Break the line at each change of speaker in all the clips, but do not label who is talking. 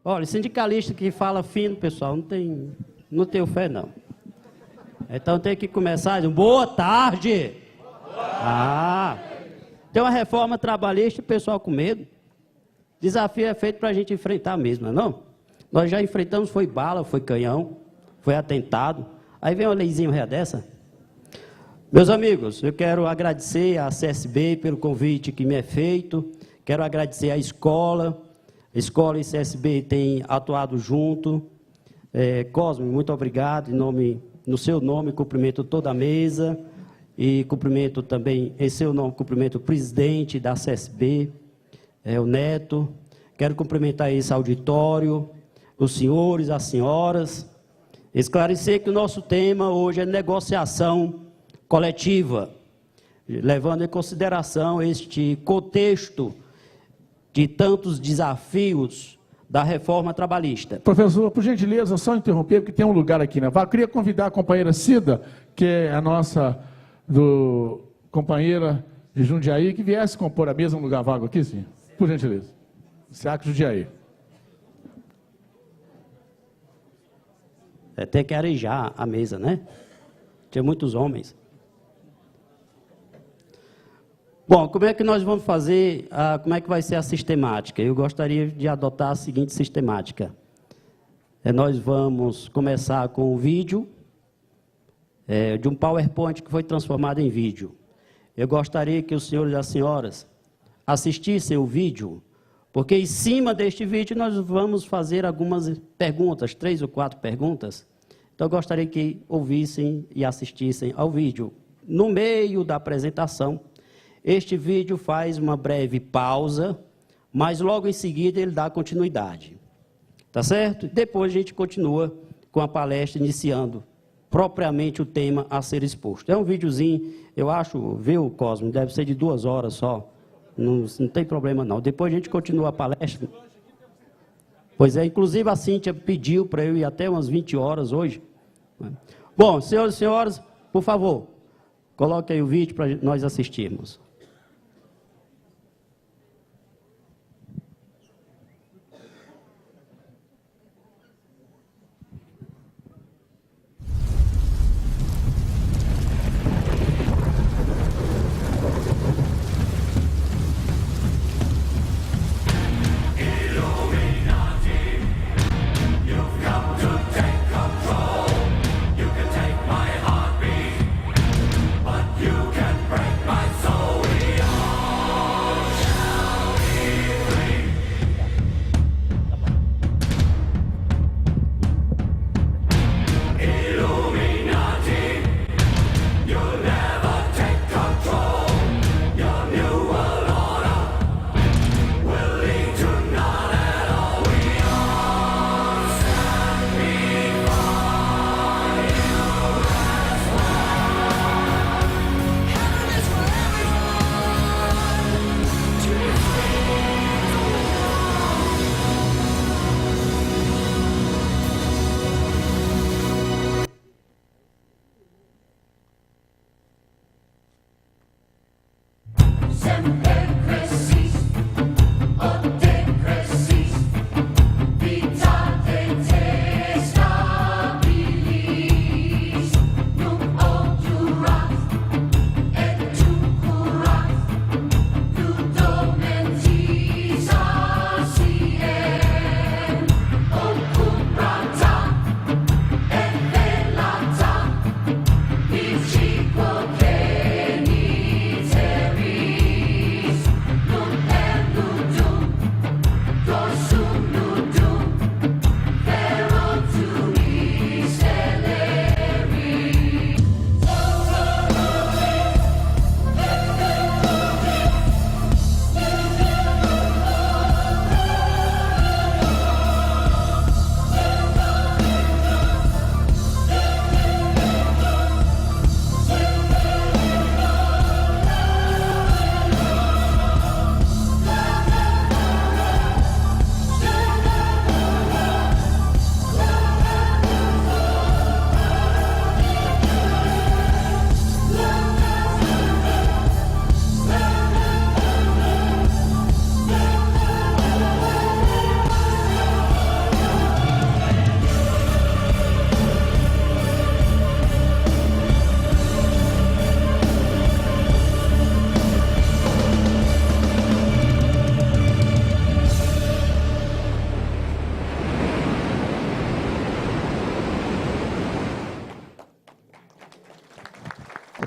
Olha, sindicalista que fala fino, pessoal, não tenho fé, não. Então tem que começar dizendo, boa tarde. Tem uma reforma trabalhista, o pessoal com medo. Desafio é feito para a gente enfrentar mesmo, não é não? Nós já enfrentamos, foi bala, foi canhão, foi atentado. Aí vem uma leizinha dessa. Meus amigos, eu quero agradecer à CSB pelo convite que me é feito. Quero agradecer à escola. A escola e a CSB têm atuado junto. Cosme, muito obrigado. No seu nome, cumprimento toda a mesa. E cumprimento também, em seu nome, cumprimento o presidente da CSB, o Neto. Quero cumprimentar esse auditório, os senhores, as senhoras. Esclarecer que o nosso tema hoje é negociação coletiva, levando em consideração este contexto de tantos desafios da reforma trabalhista.
Professor, por gentileza, só interromper, porque tem um lugar aqui na vaga. Eu queria convidar a companheira Cida, que é a nossa companheira de Jundiaí, que viesse compor a mesa no lugar vago aqui, sim. Por gentileza. SEAC Jundiaí.
Tem que arejar a mesa, né? Tinha muitos homens. Bom, como é que nós vamos fazer, como é que vai ser a sistemática? Eu gostaria de adotar a seguinte sistemática. Nós vamos começar com o vídeo, de um PowerPoint que foi transformado em vídeo. Eu gostaria que os senhores e as senhoras assistissem o vídeo, porque em cima deste vídeo nós vamos fazer algumas perguntas, 3 ou 4 perguntas. Então eu gostaria que ouvissem e assistissem ao vídeo. No meio da apresentação, este vídeo faz uma breve pausa, mas logo em seguida ele dá continuidade. Tá certo? Depois a gente continua com a palestra, iniciando propriamente o tema a ser exposto. É um videozinho, eu acho, viu, Cosme, deve ser de 2 horas só. Não tem problema não. Depois a gente continua a palestra. Pois é, inclusive a Cíntia pediu para eu ir até umas 20 horas hoje. Bom, senhoras e senhores, por favor, coloque aí o vídeo para nós assistirmos.
You can break my soul.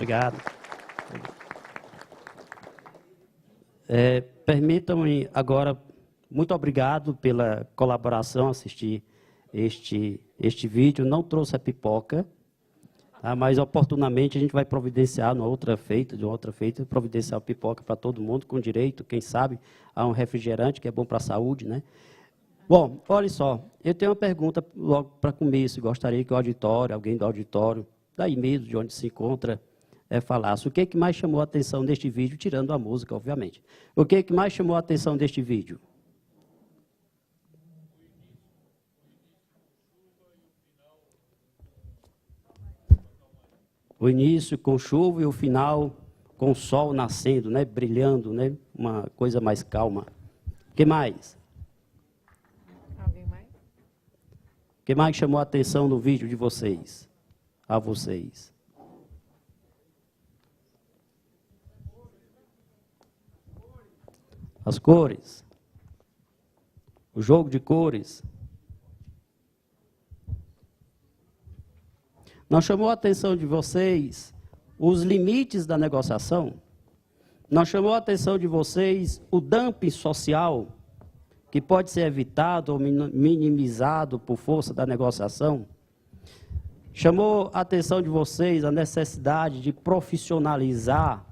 Obrigado. Permitam-me agora, muito obrigado pela colaboração, assistir este vídeo. Não trouxe a pipoca, tá? Mas oportunamente a gente vai providenciar, de uma outra feita, providenciar a pipoca para todo mundo, com direito, quem sabe, a um refrigerante, que é bom para a saúde, né? Bom, olha só, eu tenho uma pergunta logo para começo. Gostaria que o auditório, alguém do auditório, daí mesmo de onde se encontra, falasse. O que é que mais chamou a atenção deste vídeo, tirando a música, obviamente. O que é que mais chamou a atenção deste vídeo? O início com chuva e o final com o sol nascendo, né, brilhando, né, uma coisa mais calma. O que mais?
Alguém mais?
O que mais chamou a atenção no vídeo de vocês? A vocês? As cores. O jogo de cores. Não chamou a atenção de vocês os limites da negociação? Não chamou a atenção de vocês o dumping social, que pode ser evitado ou minimizado por força da negociação? Chamou a atenção de vocês a necessidade de profissionalizar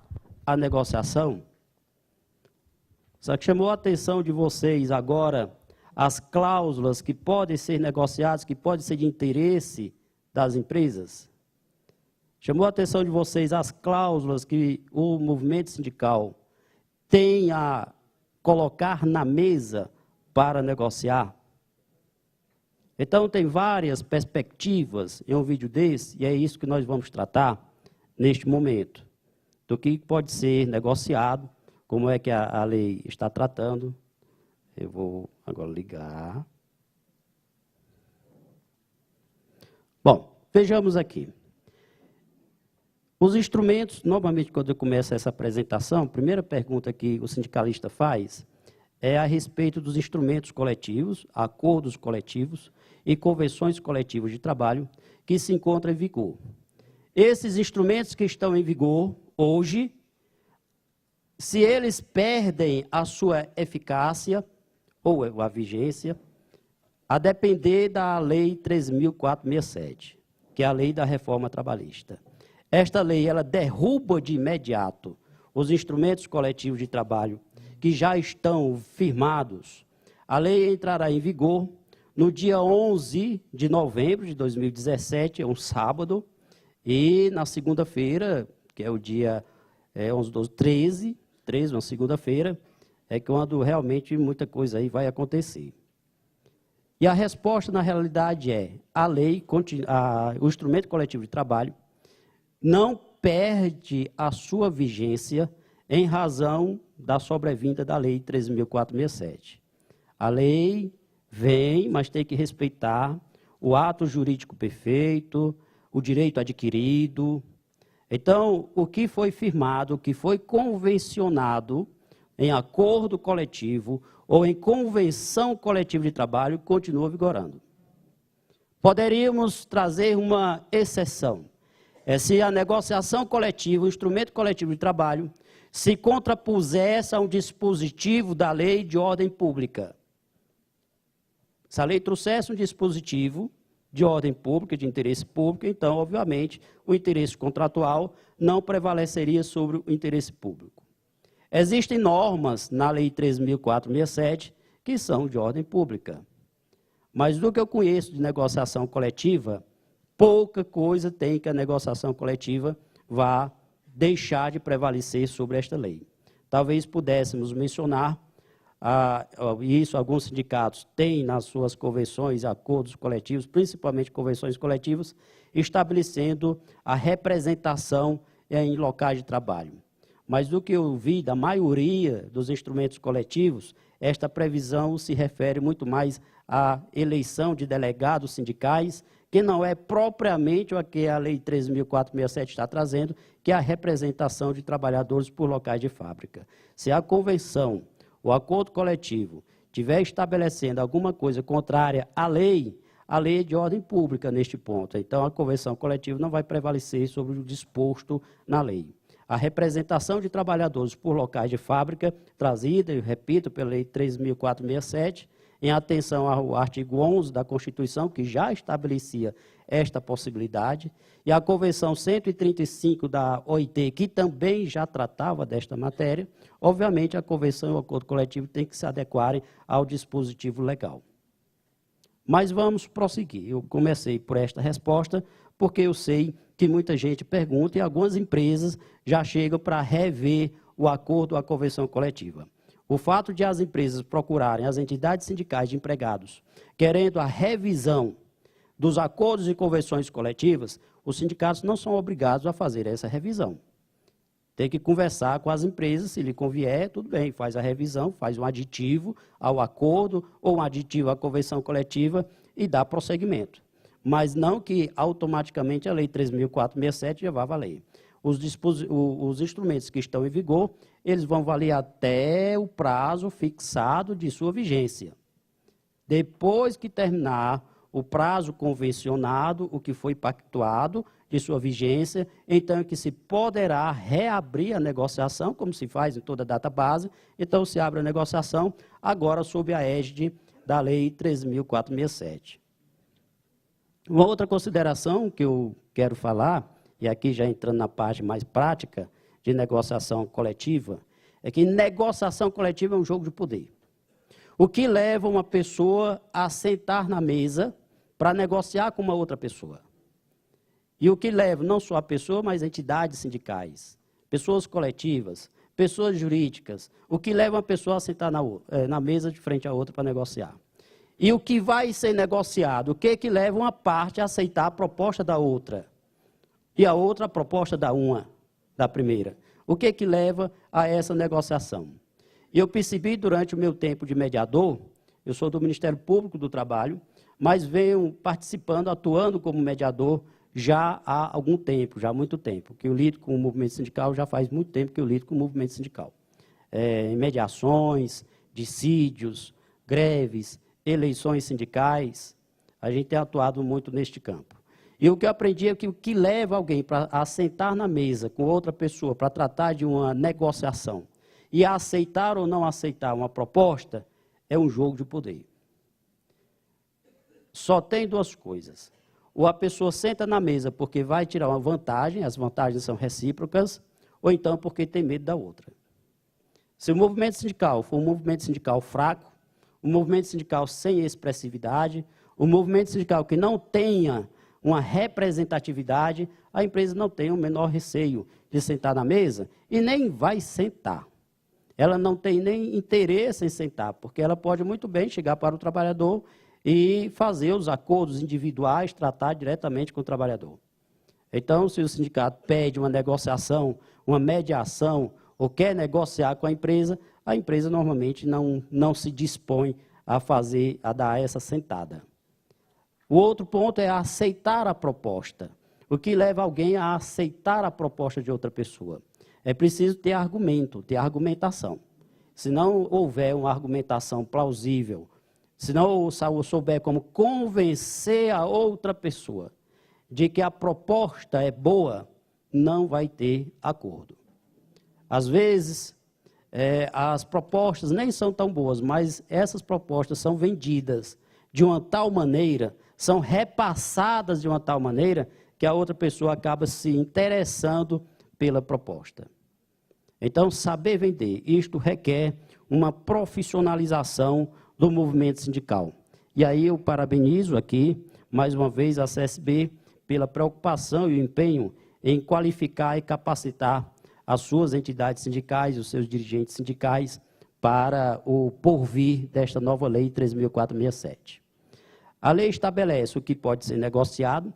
a negociação? Só que chamou a atenção de vocês agora as cláusulas que podem ser negociadas, que podem ser de interesse das empresas? Chamou a atenção de vocês as cláusulas que o movimento sindical tem a colocar na mesa para negociar? Então, tem várias perspectivas em um vídeo desse, e é isso que nós vamos tratar neste momento, do que pode ser negociado, como é que a lei está tratando. Eu vou agora ligar. Bom, vejamos aqui. Os instrumentos, normalmente quando eu começo essa apresentação, a primeira pergunta que o sindicalista faz é a respeito dos instrumentos coletivos, acordos coletivos e convenções coletivas de trabalho que se encontram em vigor. Esses instrumentos que estão em vigor hoje, se eles perdem a sua eficácia ou a vigência, a depender da Lei 13.467, que é a Lei da Reforma Trabalhista. Esta lei, ela derruba de imediato os instrumentos coletivos de trabalho que já estão firmados. A lei entrará em vigor no dia 11 de novembro de 2017, é um sábado, e na segunda-feira, que é o dia 11, 12, 13, uma segunda-feira, é quando realmente muita coisa aí vai acontecer. E a resposta, na realidade, é a lei, o instrumento coletivo de trabalho, não perde a sua vigência em razão da sobrevinda da Lei 13.467. A lei vem, mas tem que respeitar o ato jurídico perfeito, o direito adquirido. Então, o que foi firmado, o que foi convencionado em acordo coletivo ou em convenção coletiva de trabalho, continua vigorando. Poderíamos trazer uma exceção. Se a negociação coletiva, o instrumento coletivo de trabalho, se contrapusesse a um dispositivo da lei de ordem pública. Se a lei trouxesse um dispositivo de ordem pública, de interesse público, então, obviamente, o interesse contratual não prevaleceria sobre o interesse público. Existem normas na Lei 13.467 que são de ordem pública. Mas do que eu conheço de negociação coletiva, pouca coisa tem que a negociação coletiva vá deixar de prevalecer sobre esta lei. Talvez pudéssemos mencionar, isso alguns sindicatos têm nas suas convenções, acordos coletivos, principalmente convenções coletivas, estabelecendo a representação em locais de trabalho. Mas do que eu vi da maioria dos instrumentos coletivos, esta previsão se refere muito mais à eleição de delegados sindicais, que não é propriamente o que a Lei 13.467 está trazendo, que é a representação de trabalhadores por locais de fábrica. Se a convenção, o acordo coletivo, estiver estabelecendo alguma coisa contrária à lei, a lei de ordem pública neste ponto. Então, a convenção coletiva não vai prevalecer sobre o disposto na lei. A representação de trabalhadores por locais de fábrica, trazida, eu repito, pela Lei 3.467, em atenção ao artigo 11 da Constituição, que já estabelecia esta possibilidade, e a Convenção 135 da OIT, que também já tratava desta matéria. Obviamente, a Convenção e o acordo coletivo têm que se adequarem ao dispositivo legal. Mas vamos prosseguir. Eu comecei por esta resposta, porque eu sei que muita gente pergunta e algumas empresas já chegam para rever o acordo, a convenção coletiva. O fato de as empresas procurarem as entidades sindicais de empregados, querendo a revisão dos acordos e convenções coletivas, os sindicatos não são obrigados a fazer essa revisão. Tem que conversar com as empresas, se lhe convier, tudo bem, faz a revisão, faz um aditivo ao acordo ou um aditivo à convenção coletiva e dá prosseguimento. Mas não que automaticamente a Lei 3.467 já vá valer. Os instrumentos que estão em vigor, eles vão valer até o prazo fixado de sua vigência. Depois que terminar o prazo convencionado, o que foi pactuado de sua vigência, então é que se poderá reabrir a negociação, como se faz em toda data base. Então se abre a negociação, agora sob a égide da Lei 3.467. Uma outra consideração que eu quero falar, e aqui já entrando na parte mais prática de negociação coletiva, é que negociação coletiva é um jogo de poder. O que leva uma pessoa a sentar na mesa para negociar com uma outra pessoa. E o que leva não só a pessoa, mas entidades sindicais, pessoas coletivas, pessoas jurídicas, o que leva uma pessoa a sentar na mesa de frente a outra para negociar. E o que vai ser negociado, o que leva uma parte a aceitar a proposta da outra, e a outra a proposta da primeira. O que leva a essa negociação? E eu percebi durante o meu tempo de mediador, eu sou do Ministério Público do Trabalho, mas venho participando, atuando como mediador já há algum tempo, já há muito tempo, que eu lido com o movimento sindical, já faz muito tempo que eu lido com o movimento sindical. Em mediações, dissídios, greves, eleições sindicais, a gente tem atuado muito neste campo. E o que eu aprendi é que o que leva alguém a sentar na mesa com outra pessoa para tratar de uma negociação e a aceitar ou não aceitar uma proposta é um jogo de poder. Só tem duas coisas. Ou a pessoa senta na mesa porque vai tirar uma vantagem, as vantagens são recíprocas, ou então porque tem medo da outra. Se o movimento sindical for um movimento sindical fraco, um movimento sindical sem expressividade, um movimento sindical que não tenha uma representatividade, a empresa não tem o menor receio de sentar na mesa e nem vai sentar. Ela não tem nem interesse em sentar, porque ela pode muito bem chegar para o trabalhador e fazer os acordos individuais, tratar diretamente com o trabalhador. Então, se o sindicato pede uma negociação, uma mediação, ou quer negociar com a empresa normalmente não se dispõe a dar essa sentada. O outro ponto é aceitar a proposta. O que leva alguém a aceitar a proposta de outra pessoa? É preciso ter argumento, ter argumentação. Se não houver uma argumentação plausível, se não souber como convencer a outra pessoa de que a proposta é boa, não vai ter acordo. Às vezes, as propostas nem são tão boas, mas essas propostas são vendidas de uma tal maneira, são repassadas de uma tal maneira, que a outra pessoa acaba se interessando pela proposta. Então, saber vender, isto requer uma profissionalização do movimento sindical. E aí eu parabenizo aqui, mais uma vez, a CSB pela preocupação e o empenho em qualificar e capacitar as suas entidades sindicais, os seus dirigentes sindicais, para o porvir desta nova Lei 3.467. A lei estabelece o que pode ser negociado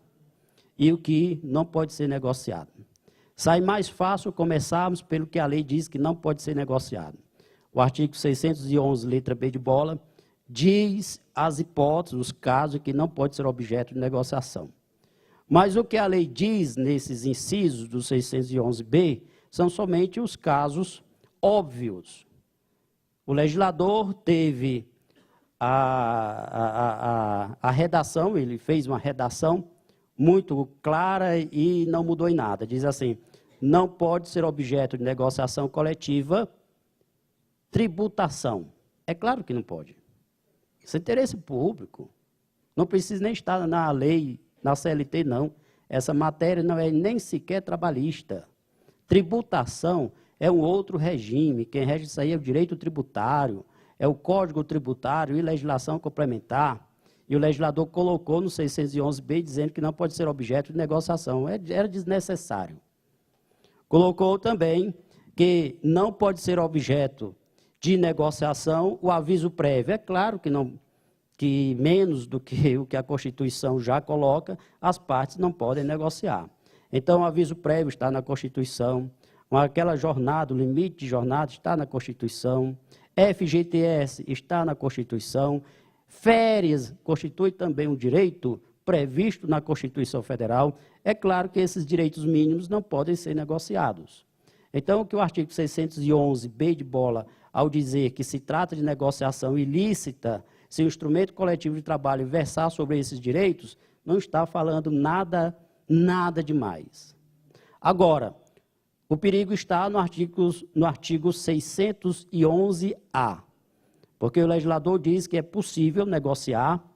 e o que não pode ser negociado. Sai mais fácil começarmos pelo que a lei diz que não pode ser negociado. O artigo 611, letra B de bola, diz as hipóteses, os casos que não pode ser objeto de negociação. Mas o que a lei diz nesses incisos do 611B são somente os casos óbvios. O legislador teve a redação, ele fez uma redação muito clara e não mudou em nada. Diz assim, não pode ser objeto de negociação coletiva tributação. É claro que não pode. Isso é interesse público. Não precisa nem estar na lei, na CLT, não. Essa matéria não é nem sequer trabalhista. Tributação é um outro regime. Quem rege isso aí é o direito tributário, é o Código Tributário e legislação complementar. E o legislador colocou no 611B dizendo que não pode ser objeto de negociação. Era desnecessário. Colocou também que não pode ser objeto de negociação o aviso prévio. É claro que não, que menos do que o que a Constituição já coloca, as partes não podem negociar. Então, o aviso prévio está na Constituição, aquela jornada, o limite de jornada está na Constituição, FGTS está na Constituição, férias constitui também um direito previsto na Constituição Federal. É claro que esses direitos mínimos não podem ser negociados. Então, o que o artigo 611B de bola, ao dizer que se trata de negociação ilícita, se o instrumento coletivo de trabalho versar sobre esses direitos, não está falando nada demais. Agora, o perigo está no artigo 611A, porque o legislador diz que é possível negociar,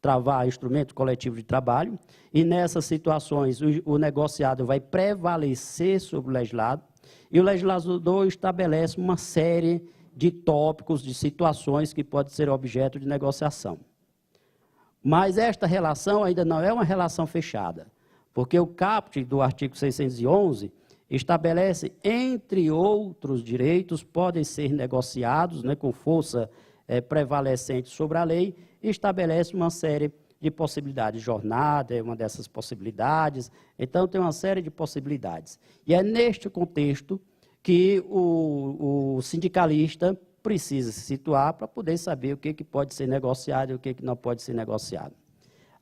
travar instrumento coletivo de trabalho, e nessas situações o negociado vai prevalecer sobre o legislado, e o legislador estabelece uma série de tópicos, de situações que podem ser objeto de negociação. Mas esta relação ainda não é uma relação fechada, porque o caput do artigo 611 estabelece, entre outros direitos, podem ser negociados, né, com força prevalecente sobre a lei, e estabelece uma série de possibilidades. Jornada é uma dessas possibilidades, então tem uma série de possibilidades. E é neste contexto que o sindicalista precisa se situar para poder saber o que pode ser negociado e o que não pode ser negociado.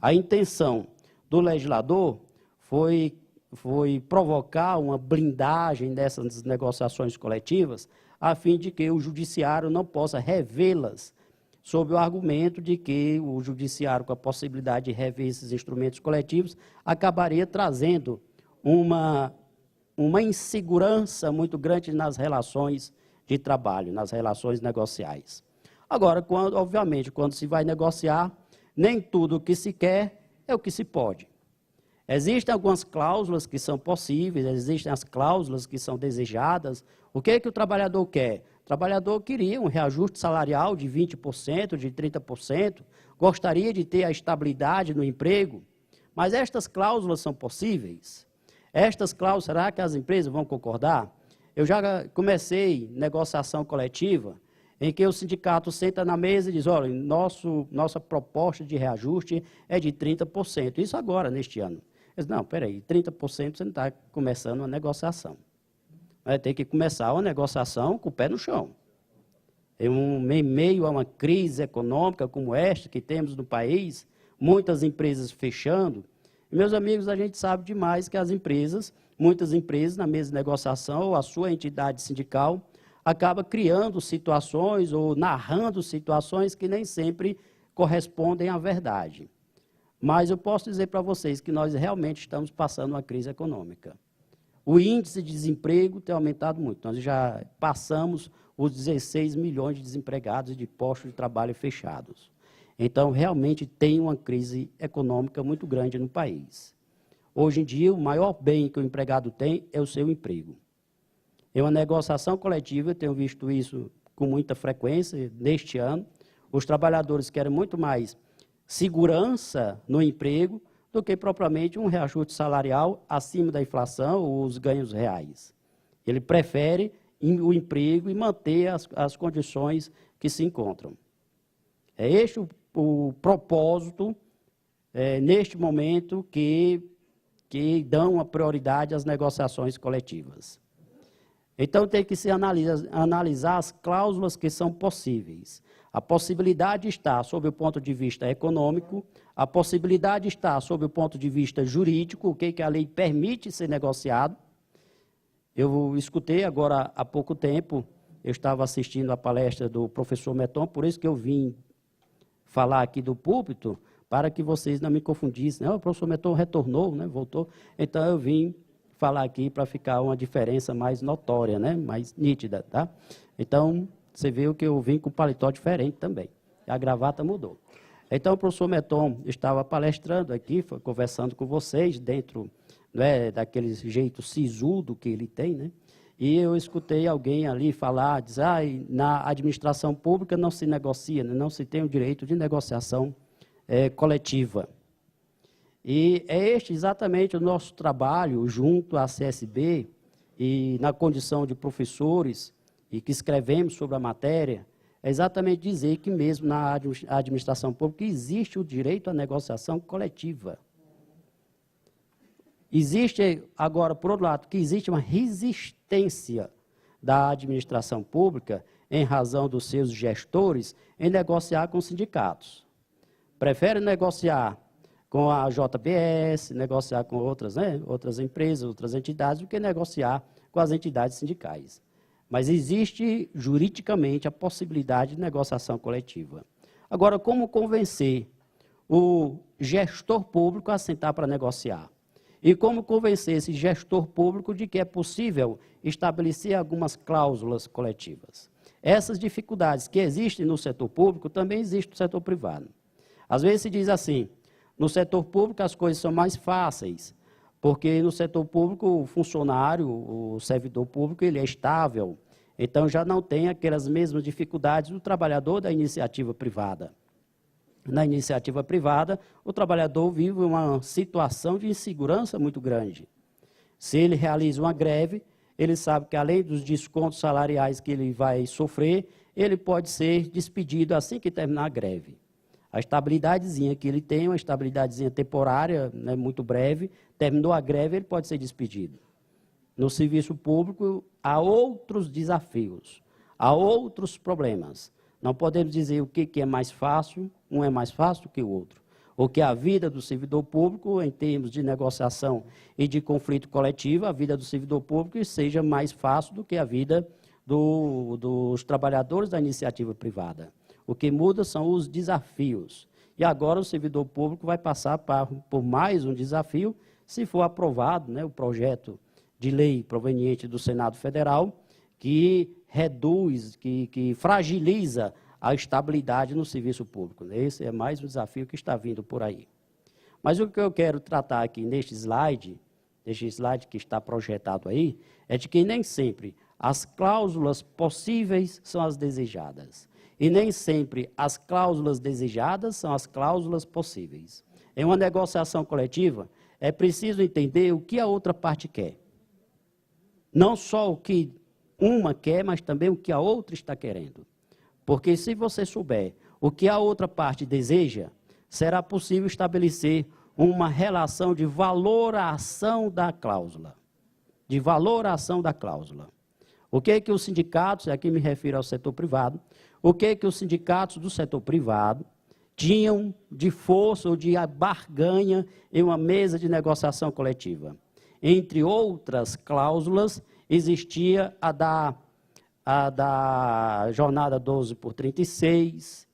A intenção do legislador foi provocar uma blindagem dessas negociações coletivas, a fim de que o judiciário não possa revê-las, sob o argumento de que o judiciário, com a possibilidade de rever esses instrumentos coletivos, acabaria trazendo uma insegurança muito grande nas relações de trabalho, nas relações negociais. Agora, obviamente, quando se vai negociar, nem tudo o que se quer é o que se pode. Existem algumas cláusulas que são possíveis, existem as cláusulas que são desejadas. O que é que o trabalhador quer? O trabalhador queria um reajuste salarial de 20%, de 30%, gostaria de ter a estabilidade no emprego, mas estas cláusulas são possíveis? Estas cláusulas, será que as empresas vão concordar? Eu já comecei negociação coletiva, em que o sindicato senta na mesa e diz, olha, nossa proposta de reajuste é de 30%, isso agora, neste ano. Eu disse, não, peraí, 30% você não está começando uma negociação. Vai ter que começar uma negociação com o pé no chão. Em meio a uma crise econômica como esta que temos no país, muitas empresas fechando. E, meus amigos, a gente sabe demais que as empresas, muitas empresas, na mesa de negociação, ou a sua entidade sindical, acaba criando situações ou narrando situações que nem sempre correspondem à verdade. Mas eu posso dizer para vocês que nós realmente estamos passando uma crise econômica. O índice de desemprego tem aumentado muito. Nós já passamos os 16 milhões de desempregados e de postos de trabalho fechados. Então, realmente tem uma crise econômica muito grande no país. Hoje em dia, o maior bem que o empregado tem é o seu emprego. Em uma negociação coletiva, eu tenho visto isso com muita frequência neste ano. Os trabalhadores querem muito mais segurança no emprego do que propriamente um reajuste salarial acima da inflação ou os ganhos reais. Ele prefere o emprego e manter as condições que se encontram. É este o propósito, neste momento, que dão a prioridade às negociações coletivas. Então, tem que se analisar as cláusulas que são possíveis. A possibilidade está sob o ponto de vista econômico, a possibilidade está sob o ponto de vista jurídico, o que a lei permite ser negociado. Eu escutei agora há pouco tempo, eu estava assistindo a palestra do professor Meton, por isso que eu vim falar aqui do púlpito para que vocês não me confundissem. O professor Meton retornou, né, voltou, então eu vim falar aqui para ficar uma diferença mais notória, né, mais nítida, tá? Então, você viu que eu vim com paletó diferente também, a gravata mudou. Então, o professor Meton estava palestrando aqui, conversando com vocês, dentro, né, daquele jeito sisudo que ele tem, né? E eu escutei alguém ali falar, dizer, na administração pública não se negocia, né, não se tem o direito de negociação coletiva. E é este exatamente o nosso trabalho junto à CSB e na condição de professores e que escrevemos sobre a matéria, é exatamente dizer que mesmo na administração pública existe o direito à negociação coletiva. Existe, agora, por outro lado, que existe uma resistência da administração pública, em razão dos seus gestores, em negociar com os sindicatos. Prefere negociar com a JBS, negociar com outras, né, outras empresas, outras entidades, do que negociar com as entidades sindicais. Mas existe, juridicamente, a possibilidade de negociação coletiva. Agora, como convencer o gestor público a sentar para negociar? E como convencer esse gestor público de que é possível estabelecer algumas cláusulas coletivas? Essas dificuldades que existem no setor público também existem no setor privado. Às vezes se diz assim, no setor público as coisas são mais fáceis, porque no setor público o funcionário, o servidor público, ele é estável, então já não tem aquelas mesmas dificuldades do trabalhador da iniciativa privada. Na iniciativa privada, o trabalhador vive uma situação de insegurança muito grande. Se ele realiza uma greve, ele sabe que além dos descontos salariais que ele vai sofrer, ele pode ser despedido assim que terminar a greve. A estabilidadezinha que ele tem, uma estabilidadezinha temporária, né, muito breve, terminou a greve, ele pode ser despedido. No serviço público, há outros desafios, há outros problemas. Não podemos dizer o que é mais fácil, um é mais fácil do que o outro. Ou que a vida do servidor público, em termos de negociação e de conflito coletivo, a vida do servidor público seja mais fácil do que a vida dos trabalhadores da iniciativa privada. O que muda são os desafios. E agora o servidor público vai passar por mais um desafio, se for aprovado, né, o projeto de lei proveniente do Senado Federal, que reduz, que fragiliza a estabilidade no serviço público. Esse é mais um desafio que está vindo por aí. Mas o que eu quero tratar aqui neste slide que está projetado aí, é de que nem sempre as cláusulas possíveis são as desejadas. E nem sempre as cláusulas desejadas são as cláusulas possíveis. Em uma negociação coletiva, é preciso entender o que a outra parte quer. Não só o que uma quer, mas também o que a outra está querendo. Porque se você souber o que a outra parte deseja, será possível estabelecer uma relação de valoração da cláusula. De valoração da cláusula. O que é que os sindicatos, e aqui me refiro ao setor privado, o que é que os sindicatos do setor privado tinham de força ou de barganha em uma mesa de negociação coletiva? Entre outras cláusulas, existia a da jornada 12 por 36,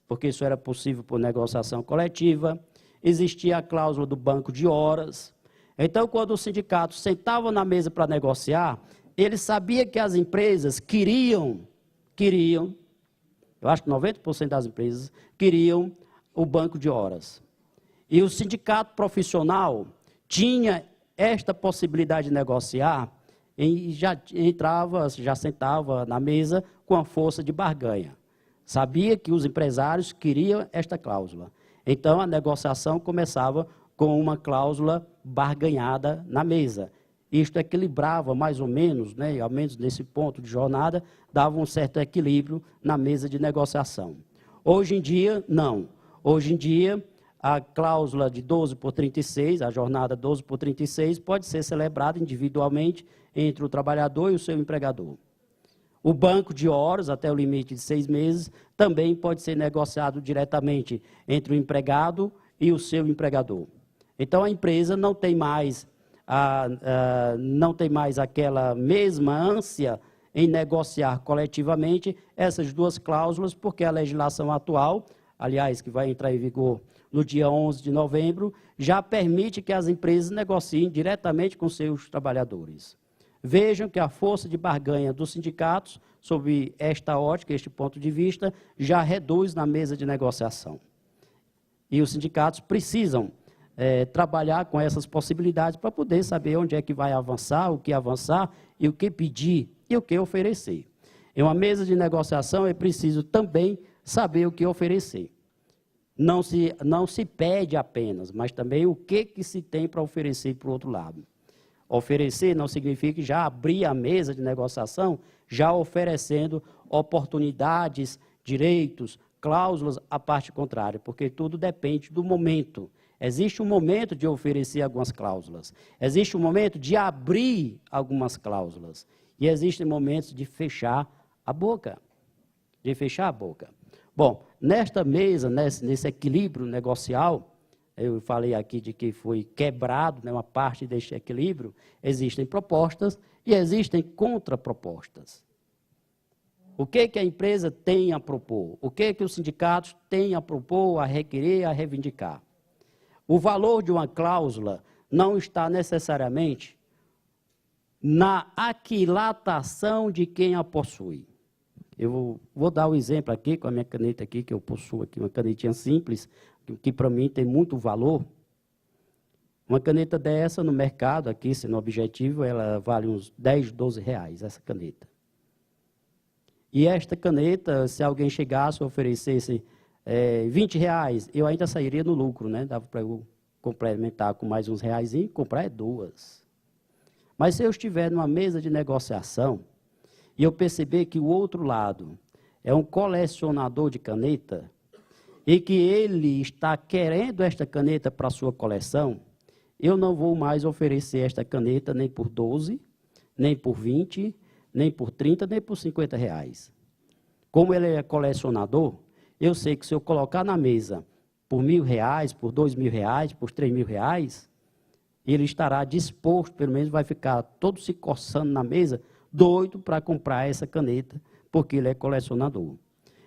porque isso era possível por negociação coletiva. Existia a cláusula do banco de horas. Então, quando os sindicatos sentavam na mesa para negociar, ele sabia que as empresas queriam, eu acho que 90% das empresas queriam o banco de horas. E o sindicato profissional tinha esta possibilidade de negociar e já sentava na mesa com a força de barganha. Sabia que os empresários queriam esta cláusula. Então, a negociação começava com uma cláusula barganhada na mesa. Isto equilibrava mais ou menos, né, ao menos nesse ponto de jornada, dava um certo equilíbrio na mesa de negociação. Hoje em dia, não. Hoje em dia, a cláusula de 12 por 36, a jornada 12 por 36, pode ser celebrada individualmente entre o trabalhador e o seu empregador. O banco de horas, até o limite de 6 meses, também pode ser negociado diretamente entre o empregado e o seu empregador. Então, a empresa não tem mais aquela mesma ânsia em negociar coletivamente essas duas cláusulas, porque a legislação atual, aliás, que vai entrar em vigor no dia 11 de novembro, já permite que as empresas negociem diretamente com seus trabalhadores. Vejam que a força de barganha dos sindicatos, sob esta ótica, este ponto de vista, já reduz na mesa de negociação. E os sindicatos precisam trabalhar com essas possibilidades para poder saber onde é que vai avançar e o que pedir e o que oferecer. Em uma mesa de negociação é preciso também saber o que oferecer. Não se pede apenas, mas também o que se tem para oferecer para o outro lado. Oferecer não significa já abrir a mesa de negociação, já oferecendo oportunidades, direitos, cláusulas à parte contrária, porque tudo depende do momento. Existe um momento de oferecer algumas cláusulas, existe um momento de abrir algumas cláusulas, e existem momentos de fechar a boca. Bom, nesta mesa, nesse equilíbrio negocial, eu falei aqui de que foi quebrado, né, uma parte deste equilíbrio, existem propostas e existem contrapropostas. O que a empresa tem a propor? O que os sindicatos têm a propor, a requerer, a reivindicar? O valor de uma cláusula não está necessariamente na aquilatação de quem a possui. Eu vou dar um exemplo aqui com a minha caneta aqui, que eu possuo aqui, uma canetinha simples, que para mim tem muito valor. Uma caneta dessa no mercado, aqui, sendo objetivo, ela vale uns 10, 12 reais, essa caneta. E esta caneta, se alguém chegasse e oferecesse 20 reais, eu ainda sairia no lucro, né? Dava para eu complementar com mais uns reais e comprar duas. Mas se eu estiver numa mesa de negociação e eu perceber que o outro lado é um colecionador de caneta e que ele está querendo esta caneta para a sua coleção, eu não vou mais oferecer esta caneta nem por 12, nem por 20, nem por 30, nem por 50 reais. Como ele é colecionador, eu sei que se eu colocar na mesa por R$1.000, por R$2.000, por R$3.000, ele estará disposto, pelo menos vai ficar todo se coçando na mesa, doido para comprar essa caneta, porque ele é colecionador.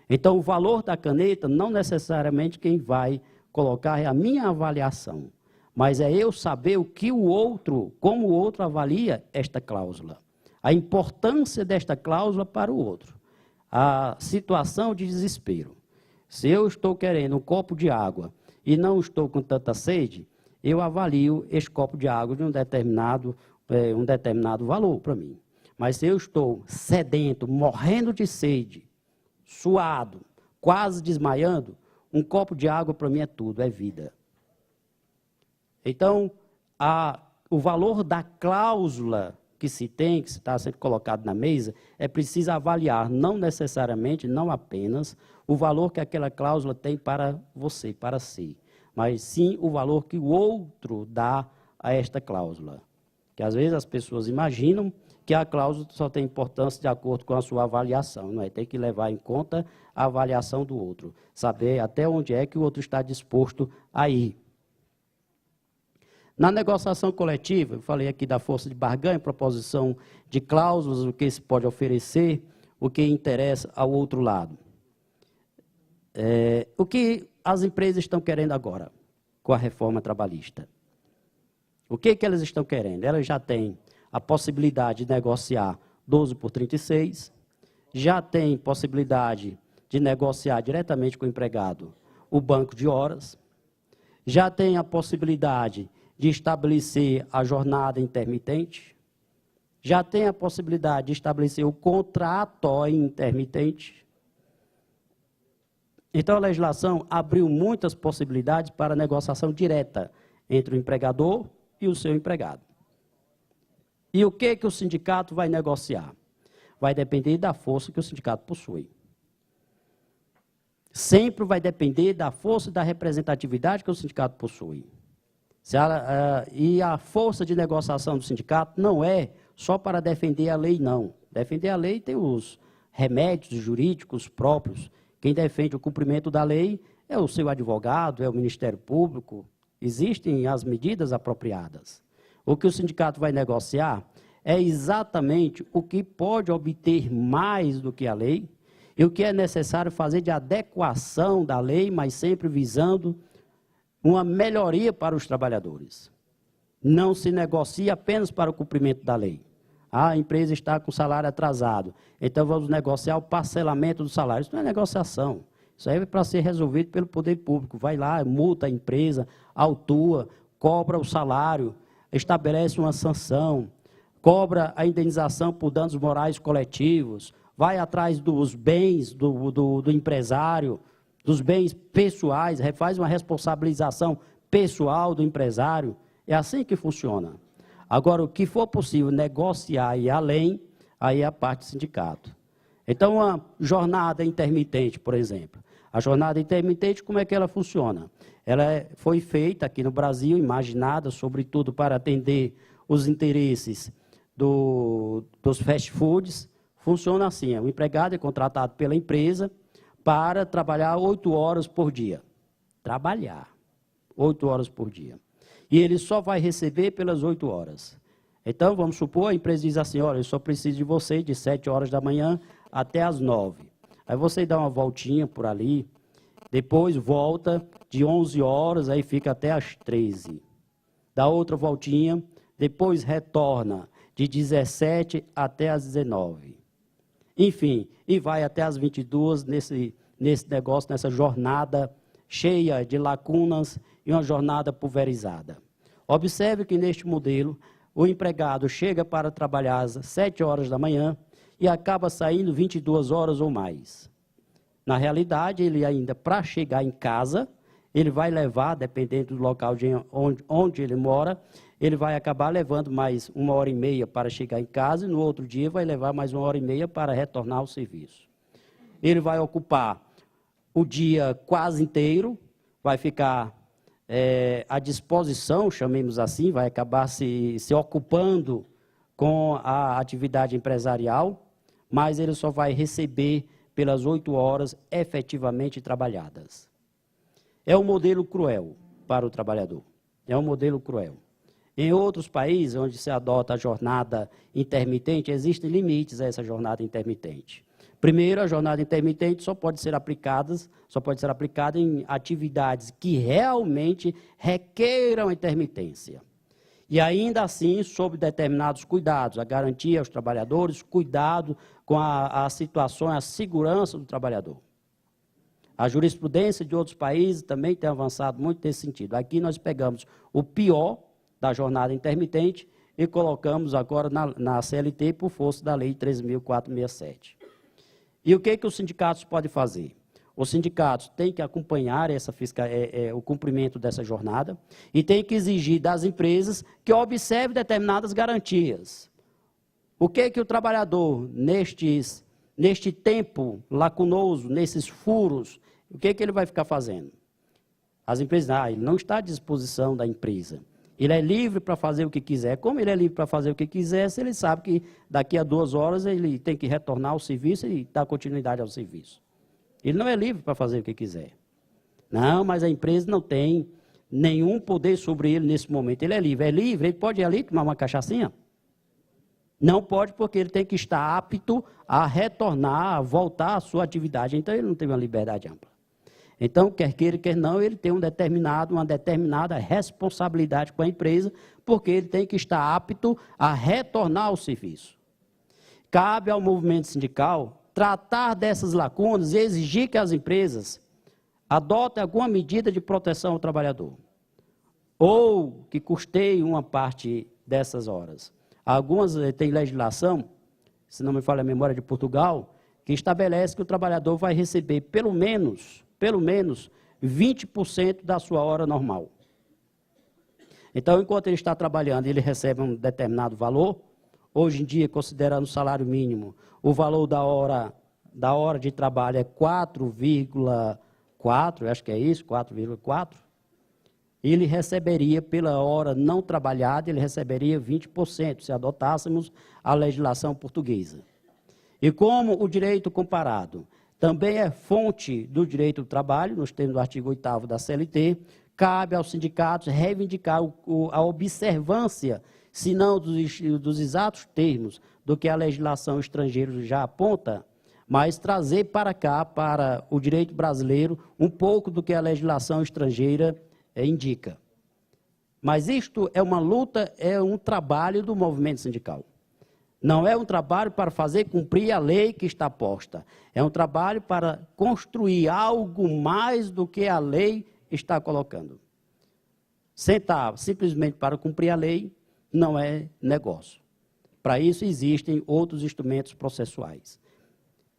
Então, o valor da caneta, não necessariamente quem vai colocar é a minha avaliação, mas é eu saber o que o outro, como o outro avalia esta cláusula. A importância desta cláusula para o outro. A situação de desespero. Se eu estou querendo um copo de água e não estou com tanta sede, eu avalio este copo de água de um determinado valor para mim. Mas se eu estou sedento, morrendo de sede, suado, quase desmaiando, um copo de água para mim é tudo, é vida. Então, o valor da cláusula que se tem, que está sendo colocado na mesa, é preciso avaliar, não necessariamente, não apenas, o valor que aquela cláusula tem para você, para si, mas sim o valor que o outro dá a esta cláusula. Que às vezes as pessoas imaginam que a cláusula só tem importância de acordo com a sua avaliação, não é? Tem que levar em conta a avaliação do outro, saber até onde é que o outro está disposto a ir. Na negociação coletiva, eu falei aqui da força de barganha, proposição de cláusulas, o que se pode oferecer, o que interessa ao outro lado. O que as empresas estão querendo agora com a reforma trabalhista? O que elas estão querendo? Elas já têm a possibilidade de negociar 12 por 36, já têm possibilidade de negociar diretamente com o empregado o banco de horas, já tem a possibilidade de estabelecer a jornada intermitente, já tem a possibilidade de estabelecer o contrato intermitente. Então, a legislação abriu muitas possibilidades para negociação direta entre o empregador e o seu empregado. E o que o sindicato vai negociar? Vai depender da força que o sindicato possui. Sempre vai depender da força e da representatividade que o sindicato possui. E a força de negociação do sindicato não é só para defender a lei, não. Defender a lei tem os remédios jurídicos próprios. Quem defende o cumprimento da lei é o seu advogado, é o Ministério Público. Existem as medidas apropriadas. O que o sindicato vai negociar é exatamente o que pode obter mais do que a lei e o que é necessário fazer de adequação da lei, mas sempre visando uma melhoria para os trabalhadores. Não se negocia apenas para o cumprimento da lei. A empresa está com o salário atrasado, então vamos negociar o parcelamento do salário. Isso não é negociação, isso aí é para ser resolvido pelo poder público. Vai lá, multa a empresa, autua, cobra o salário, estabelece uma sanção, cobra a indenização por danos morais coletivos, vai atrás dos bens do empresário, dos bens pessoais, faz uma responsabilização pessoal do empresário. É assim que funciona. Agora, o que for possível negociar e ir além, aí é a parte do sindicato. Então, uma jornada intermitente, por exemplo. A jornada intermitente, como é que ela funciona? Ela foi feita aqui no Brasil, imaginada, sobretudo, para atender os interesses dos fast foods. Funciona assim, o empregado é contratado pela empresa para trabalhar 8 horas por dia. Trabalhar 8 horas por dia. E ele só vai receber pelas 8 horas. Então, vamos supor, a empresa diz assim, olha, eu só preciso de você de 7 horas da manhã até as 9. Aí você dá uma voltinha por ali, depois volta de 11 horas, aí fica até as 13. Dá outra voltinha, depois retorna de 17 até as 19. Enfim, e vai até as 22 nesse negócio, nessa jornada cheia de lacunas e uma jornada pulverizada. Observe que neste modelo, o empregado chega para trabalhar às 7 horas da manhã e acaba saindo 22 horas ou mais. Na realidade, ele ainda, para chegar em casa, ele vai levar, dependendo do local onde ele mora, ele vai acabar levando mais 1h30 para chegar em casa e no outro dia vai levar mais 1h30 para retornar ao serviço. Ele vai ocupar o dia quase inteiro, vai ficar à disposição, chamemos assim, vai acabar se ocupando com a atividade empresarial, mas ele só vai receber pelas 8 horas efetivamente trabalhadas. É um modelo cruel para o trabalhador, é um modelo cruel. Em outros países, onde se adota a jornada intermitente, existem limites a essa jornada intermitente. Primeiro, a jornada intermitente só pode ser aplicada em atividades que realmente requeram intermitência. E ainda assim, sob determinados cuidados, a garantia aos trabalhadores, cuidado com a situação, a segurança do trabalhador. A jurisprudência de outros países também tem avançado muito nesse sentido. Aqui nós pegamos o pior da jornada intermitente e colocamos agora na CLT por força da Lei 13.467. E o que os sindicatos podem fazer? Os sindicatos têm que acompanhar o cumprimento dessa jornada e têm que exigir das empresas que observem determinadas garantias. O que o trabalhador, neste tempo lacunoso, nesses furos, o que ele vai ficar fazendo? As empresas, ele não está à disposição da empresa. Ele é livre para fazer o que quiser. Como ele é livre para fazer o que quiser, se ele sabe que daqui a 2 horas ele tem que retornar ao serviço e dar continuidade ao serviço. Ele não é livre para fazer o que quiser. Não, mas a empresa não tem nenhum poder sobre ele nesse momento. Ele é livre. É livre, ele pode ir ali tomar uma cachaçinha? Não pode, porque ele tem que estar apto a retornar, a voltar à sua atividade. Então, ele não tem uma liberdade ampla. Então, quer queira, quer não, ele tem uma determinada responsabilidade com a empresa, porque ele tem que estar apto a retornar ao serviço. Cabe ao movimento sindical tratar dessas lacunas e exigir que as empresas adotem alguma medida de proteção ao trabalhador, ou que custeiem uma parte dessas horas. Algumas têm legislação, se não me falha a memória, de Portugal, que estabelece que o trabalhador vai receber pelo menos 20% da sua hora normal. Então, enquanto ele está trabalhando, ele recebe um determinado valor. Hoje em dia, considerando o salário mínimo, o valor da hora de trabalho é 4,4, acho que é isso, 4,4. Ele receberia, pela hora não trabalhada, ele receberia 20%, se adotássemos a legislação portuguesa. E como o direito comparado também é fonte do direito do trabalho, nos termos do artigo 8º da CLT, cabe aos sindicatos reivindicar a observância, se não dos exatos termos do que a legislação estrangeira já aponta, mas trazer para cá, para o direito brasileiro, um pouco do que a legislação estrangeira indica. Mas isto é uma luta, é um trabalho do movimento sindical. Não é um trabalho para fazer cumprir a lei que está posta. É um trabalho para construir algo mais do que a lei está colocando. Sentar simplesmente para cumprir a lei não é negócio. Para isso existem outros instrumentos processuais.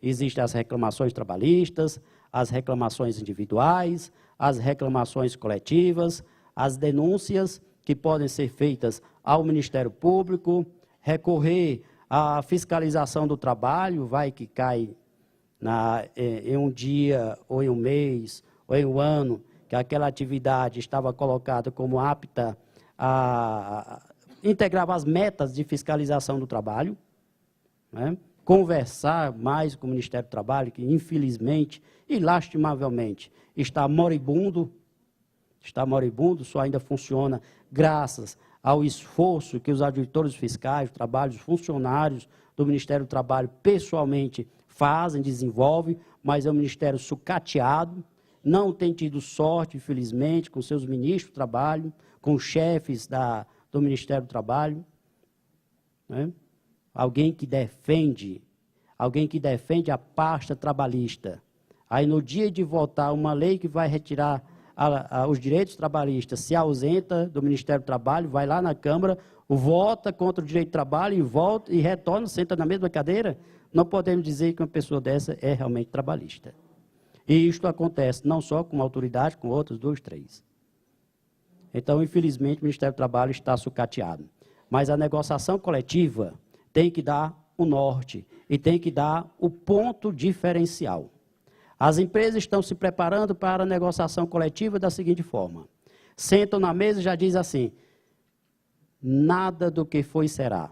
Existem as reclamações trabalhistas, as reclamações individuais, as reclamações coletivas, as denúncias que podem ser feitas ao Ministério Público, recorrer à fiscalização do trabalho, vai que cai em um dia, ou em um mês, ou em um ano, que aquela atividade estava colocada como apta a integrar as metas de fiscalização do trabalho, né? Conversar mais com o Ministério do Trabalho, que infelizmente e lastimavelmente está moribundo, só ainda funciona graças ao esforço que os auditores fiscais, os funcionários do Ministério do Trabalho pessoalmente fazem, desenvolvem, mas é um ministério sucateado, não tem tido sorte, infelizmente, com seus ministros do trabalho, com os chefes do Ministério do Trabalho, né? Alguém que defende a pasta trabalhista. Aí, no dia de votar uma lei que vai retirar os direitos trabalhistas, se ausenta do Ministério do Trabalho, vai lá na Câmara, vota contra o direito do trabalho e volta e retorna, senta na mesma cadeira. Não podemos dizer que uma pessoa dessa é realmente trabalhista. E isto acontece não só com uma autoridade, com outras, 2, 3. Então, infelizmente, o Ministério do Trabalho está sucateado. Mas a negociação coletiva tem que dar o norte e tem que dar o ponto diferencial. As empresas estão se preparando para a negociação coletiva da seguinte forma. Sentam na mesa e já dizem assim, nada do que foi será.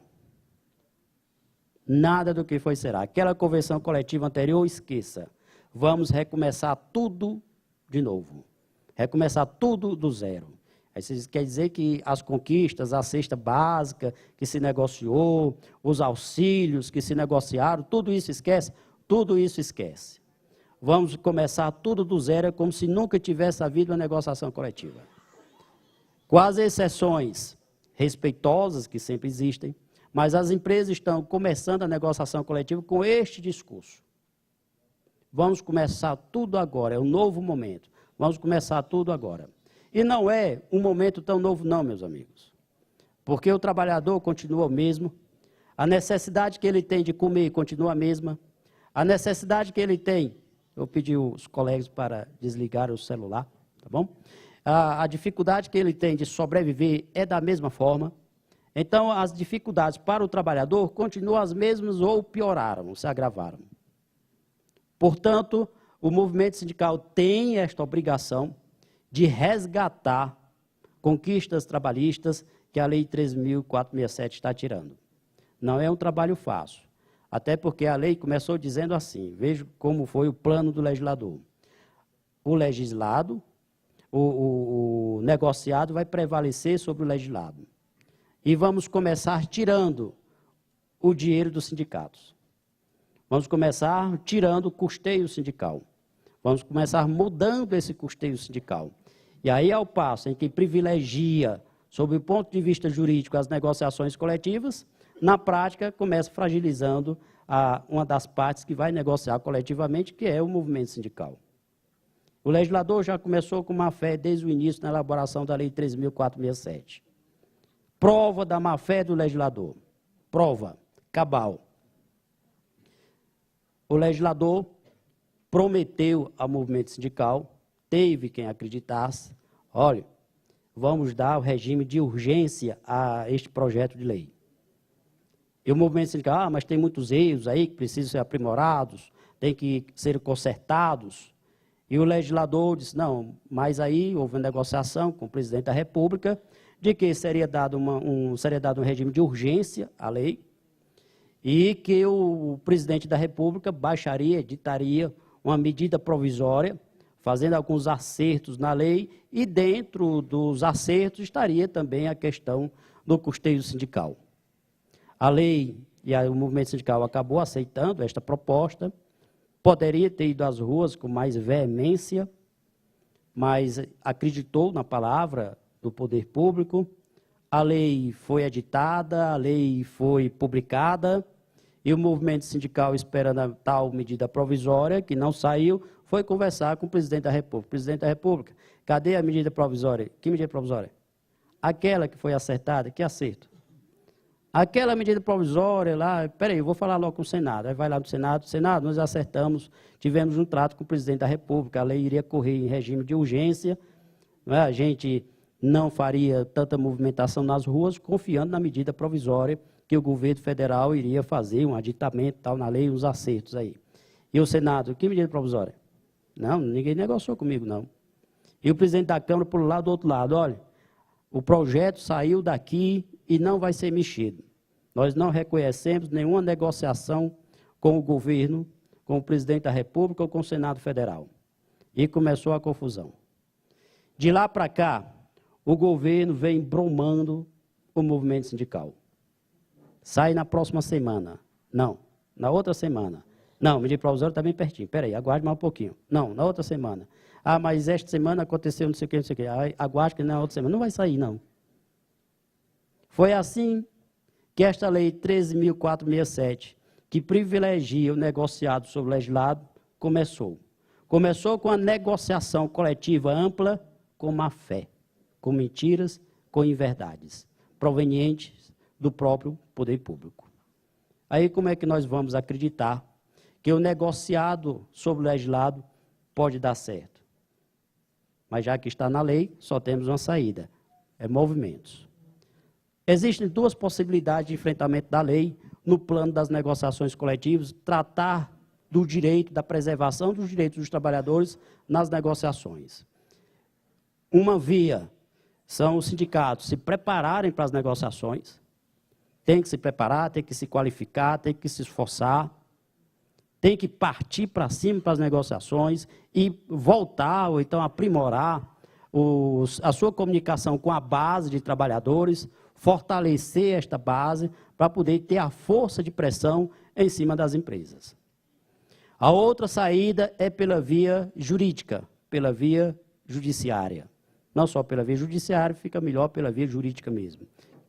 Nada do que foi será. Aquela convenção coletiva anterior, esqueça. Vamos recomeçar tudo de novo. Recomeçar tudo do zero. Isso quer dizer que as conquistas, a cesta básica que se negociou, os auxílios que se negociaram, tudo isso esquece? Tudo isso esquece. Vamos começar tudo do zero, como se nunca tivesse havido uma negociação coletiva. Com as exceções respeitosas, que sempre existem, mas as empresas estão começando a negociação coletiva com este discurso. Vamos começar tudo agora, é um novo momento. Vamos começar tudo agora. E não é um momento tão novo não, meus amigos. Porque o trabalhador continua o mesmo, a necessidade que ele tem de comer continua a mesma, a necessidade que ele tem, eu pedi os colegas para desligar o celular, tá bom? A dificuldade que ele tem de sobreviver é da mesma forma. Então, as dificuldades para o trabalhador continuam as mesmas ou pioraram, se agravaram. Portanto, o movimento sindical tem esta obrigação de resgatar conquistas trabalhistas que a Lei 13.467 está tirando. Não é um trabalho fácil, até porque a lei começou dizendo assim, veja como foi o plano do legislador. O legislado, o negociado vai prevalecer sobre o legislado. E vamos começar tirando o dinheiro dos sindicatos. Vamos começar tirando o custeio sindical. Vamos começar mudando esse custeio sindical. E aí, ao passo em que privilegia, sob o ponto de vista jurídico, as negociações coletivas, na prática, começa fragilizando uma das partes que vai negociar coletivamente, que é o movimento sindical. O legislador já começou com má fé desde o início na elaboração da Lei 13.467. Prova da má fé do legislador. Prova, cabal. O legislador prometeu ao movimento sindical, teve quem acreditasse, olha, vamos dar o regime de urgência a este projeto de lei. E o movimento sindical, mas tem muitos erros aí que precisam ser aprimorados, tem que ser consertados. E o legislador disse, não, mas aí houve uma negociação com o presidente da República de que seria dado um regime de urgência à lei e que o presidente da República baixaria, editaria uma medida provisória, fazendo alguns acertos na lei, e dentro dos acertos estaria também a questão do custeio sindical. A lei e o movimento sindical acabou aceitando esta proposta, poderia ter ido às ruas com mais veemência, mas acreditou na palavra do poder público. A lei foi editada, a lei foi publicada, e o movimento sindical, esperando a tal medida provisória, que não saiu, foi conversar com o presidente da República. Presidente da República, cadê a medida provisória? Que medida provisória? Aquela que foi acertada, que acerto? Aquela medida provisória lá, peraí, eu vou falar logo com o Senado. Aí vai lá no Senado, Senado, nós acertamos, tivemos um trato com o presidente da República, a lei iria correr em regime de urgência, não é? A gente não faria tanta movimentação nas ruas, confiando na medida provisória que o governo federal iria fazer, um aditamento tal na lei, uns acertos aí. E o Senado, que medida provisória? Não, ninguém negociou comigo, não. E o presidente da Câmara, por lá do outro lado, olha, o projeto saiu daqui e não vai ser mexido. Nós não reconhecemos nenhuma negociação com o governo, com o presidente da República ou com o Senado Federal. E começou a confusão. De lá para cá, o governo vem bromando o movimento sindical. Sai na próxima semana. Não, na outra semana. Não, medida provisória está bem pertinho. Espera aí, aguarde mais um pouquinho. Não, na outra semana. Ah, mas esta semana aconteceu não sei o que, não sei o que. Aguarde que na outra semana. Não vai sair, não. Foi assim que esta lei 13.467, que privilegia o negociado sobre o legislado, começou. Começou com a negociação coletiva ampla com má fé, com mentiras, com inverdades, provenientes do próprio poder público. Aí como é que nós vamos acreditar que o negociado sobre o legislado pode dar certo? Mas já que está na lei, só temos uma saída, é movimentos. Existem duas possibilidades de enfrentamento da lei no plano das negociações coletivas, tratar do direito, da preservação dos direitos dos trabalhadores nas negociações. Uma via são os sindicatos se prepararem para as negociações, tem que se preparar, tem que se qualificar, tem que se esforçar, tem que partir para cima para as negociações e voltar ou então aprimorar a sua comunicação com a base de trabalhadores, fortalecer esta base para poder ter a força de pressão em cima das empresas. A outra saída é pela via jurídica, pela via judiciária. Não só pela via judiciária, fica melhor pela via jurídica mesmo.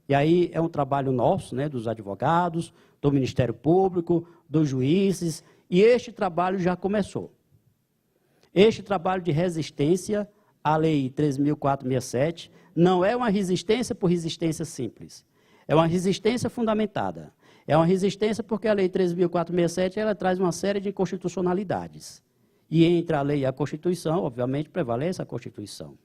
E aí é um trabalho nosso, né, dos advogados, do Ministério Público, dos juízes, e este trabalho já começou. Este trabalho de resistência à Lei 13.467 não é uma resistência por resistência simples, é uma resistência fundamentada. É uma resistência porque a Lei 13.467 ela traz uma série de inconstitucionalidades. E entre a lei e a Constituição, obviamente, prevalece a Constituição.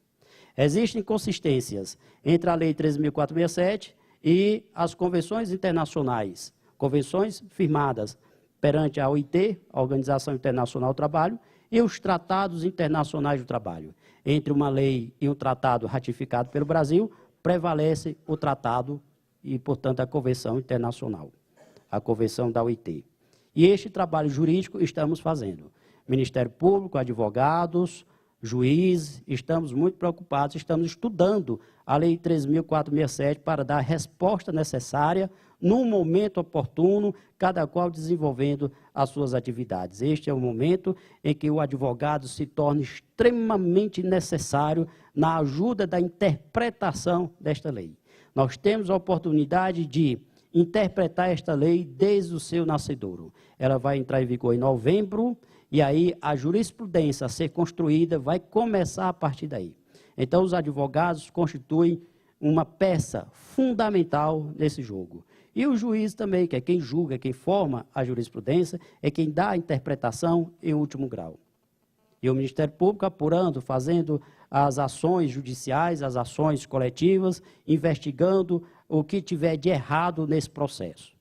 Existem inconsistências entre a Lei 13.467 e as convenções internacionais, convenções firmadas perante a OIT, a Organização Internacional do Trabalho, e os tratados internacionais do trabalho. Entre uma lei e um tratado ratificado pelo Brasil, prevalece o tratado e, portanto, a Convenção Internacional, a Convenção da OIT. E este trabalho jurídico estamos fazendo. Ministério Público, advogados, juízes, estamos muito preocupados, estamos estudando a Lei 13.467 para dar a resposta necessária, num momento oportuno, cada qual desenvolvendo as suas atividades. Este é o momento em que o advogado se torna extremamente necessário na ajuda da interpretação desta lei. Nós temos a oportunidade de interpretar esta lei desde o seu nascedouro. Ela vai entrar em vigor em novembro, e aí a jurisprudência a ser construída vai começar a partir daí. Então, os advogados constituem uma peça fundamental nesse jogo. E o juiz também, que é quem julga, quem forma a jurisprudência, é quem dá a interpretação em último grau. E o Ministério Público apurando, fazendo as ações judiciais, as ações coletivas, investigando o que tiver de errado nesse processo.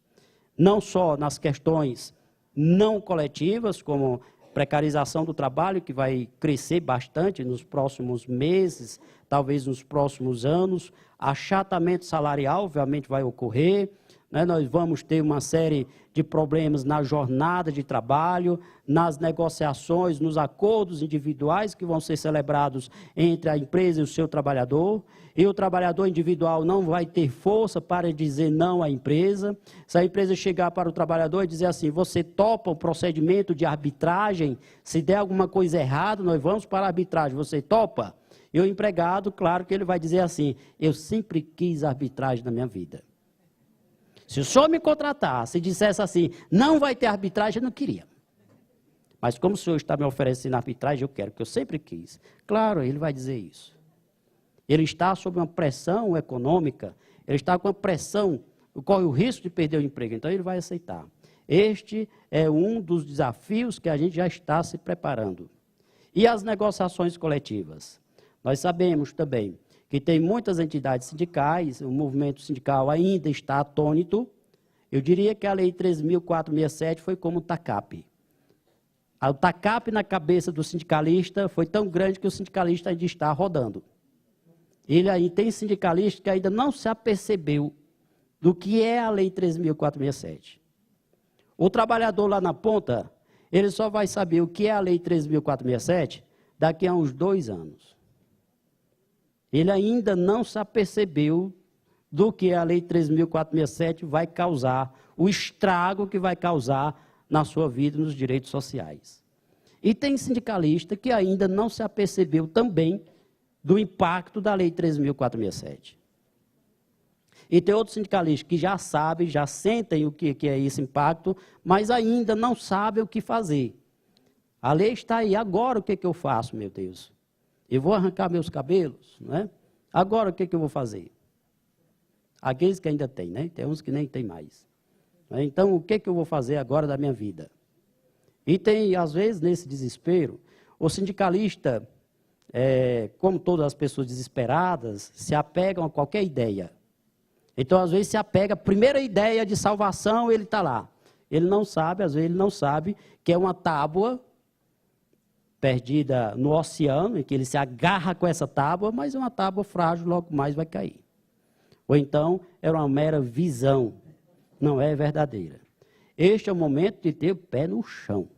Não só nas questões não coletivas, como precarização do trabalho, que vai crescer bastante nos próximos meses, talvez nos próximos anos, achatamento salarial, obviamente, vai ocorrer, né? Nós vamos ter uma série de problemas na jornada de trabalho, nas negociações, nos acordos individuais que vão ser celebrados entre a empresa e o seu trabalhador. E o trabalhador individual não vai ter força para dizer não à empresa. Se a empresa chegar para o trabalhador e dizer assim, você topa o procedimento de arbitragem, se der alguma coisa errada, nós vamos para a arbitragem, você topa? E o empregado, claro que ele vai dizer assim, eu sempre quis arbitragem na minha vida. Se o senhor me contratasse e dissesse assim, não vai ter arbitragem, eu não queria. Mas como o senhor está me oferecendo arbitragem, eu quero, porque eu sempre quis. Claro, ele vai dizer isso. Ele está sob uma pressão econômica, ele está com uma pressão, corre o risco de perder o emprego, então ele vai aceitar. Este é um dos desafios que a gente já está se preparando. E as negociações coletivas? Nós sabemos também que tem muitas entidades sindicais, o movimento sindical ainda está atônito. Eu diria que a Lei 13.467 foi como o TACAP. O TACAP na cabeça do sindicalista foi tão grande que o sindicalista ainda está rodando. Ele aí tem sindicalista que ainda não se apercebeu do que é a Lei 13.467. O trabalhador lá na ponta, ele só vai saber o que é a Lei 13.467 daqui a uns 2 anos. Ele ainda não se apercebeu do que a Lei 13.467 vai causar, o estrago que vai causar na sua vida e nos direitos sociais. E tem sindicalista que ainda não se apercebeu também do impacto da Lei 13.467. E tem outros sindicalistas que já sabem, já sentem o que é esse impacto, mas ainda não sabem o que fazer. A lei está aí, agora o que eu faço, meu Deus? Eu vou arrancar meus cabelos, né? Agora o que eu vou fazer? Aqueles que ainda têm, né? Tem uns que nem tem mais. Então, o que eu vou fazer agora da minha vida? E tem, às vezes, nesse desespero, o sindicalista, como todas as pessoas desesperadas, se apegam a qualquer ideia. Então, às vezes, se apega à primeira ideia de salvação, ele está lá. Ele não sabe, às vezes, ele não sabe que é uma tábua perdida no oceano, em que ele se agarra com essa tábua, mas é uma tábua frágil, logo mais vai cair. Ou então, era uma mera visão, não é verdadeira. Este é o momento de ter o pé no chão.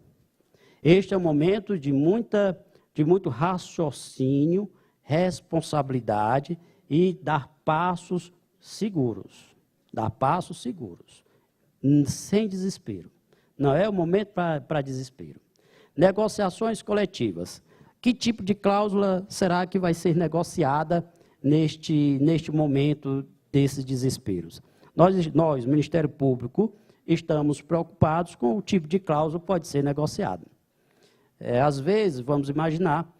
Este é o momento de muito raciocínio, responsabilidade e dar passos seguros. Dar passos seguros, sem desespero. Não é o momento para desespero. Negociações coletivas. Que tipo de cláusula será que vai ser negociada neste momento desses desesperos? Nós, Ministério Público, estamos preocupados com o tipo de cláusula que pode ser negociada. Às vezes, vamos imaginar,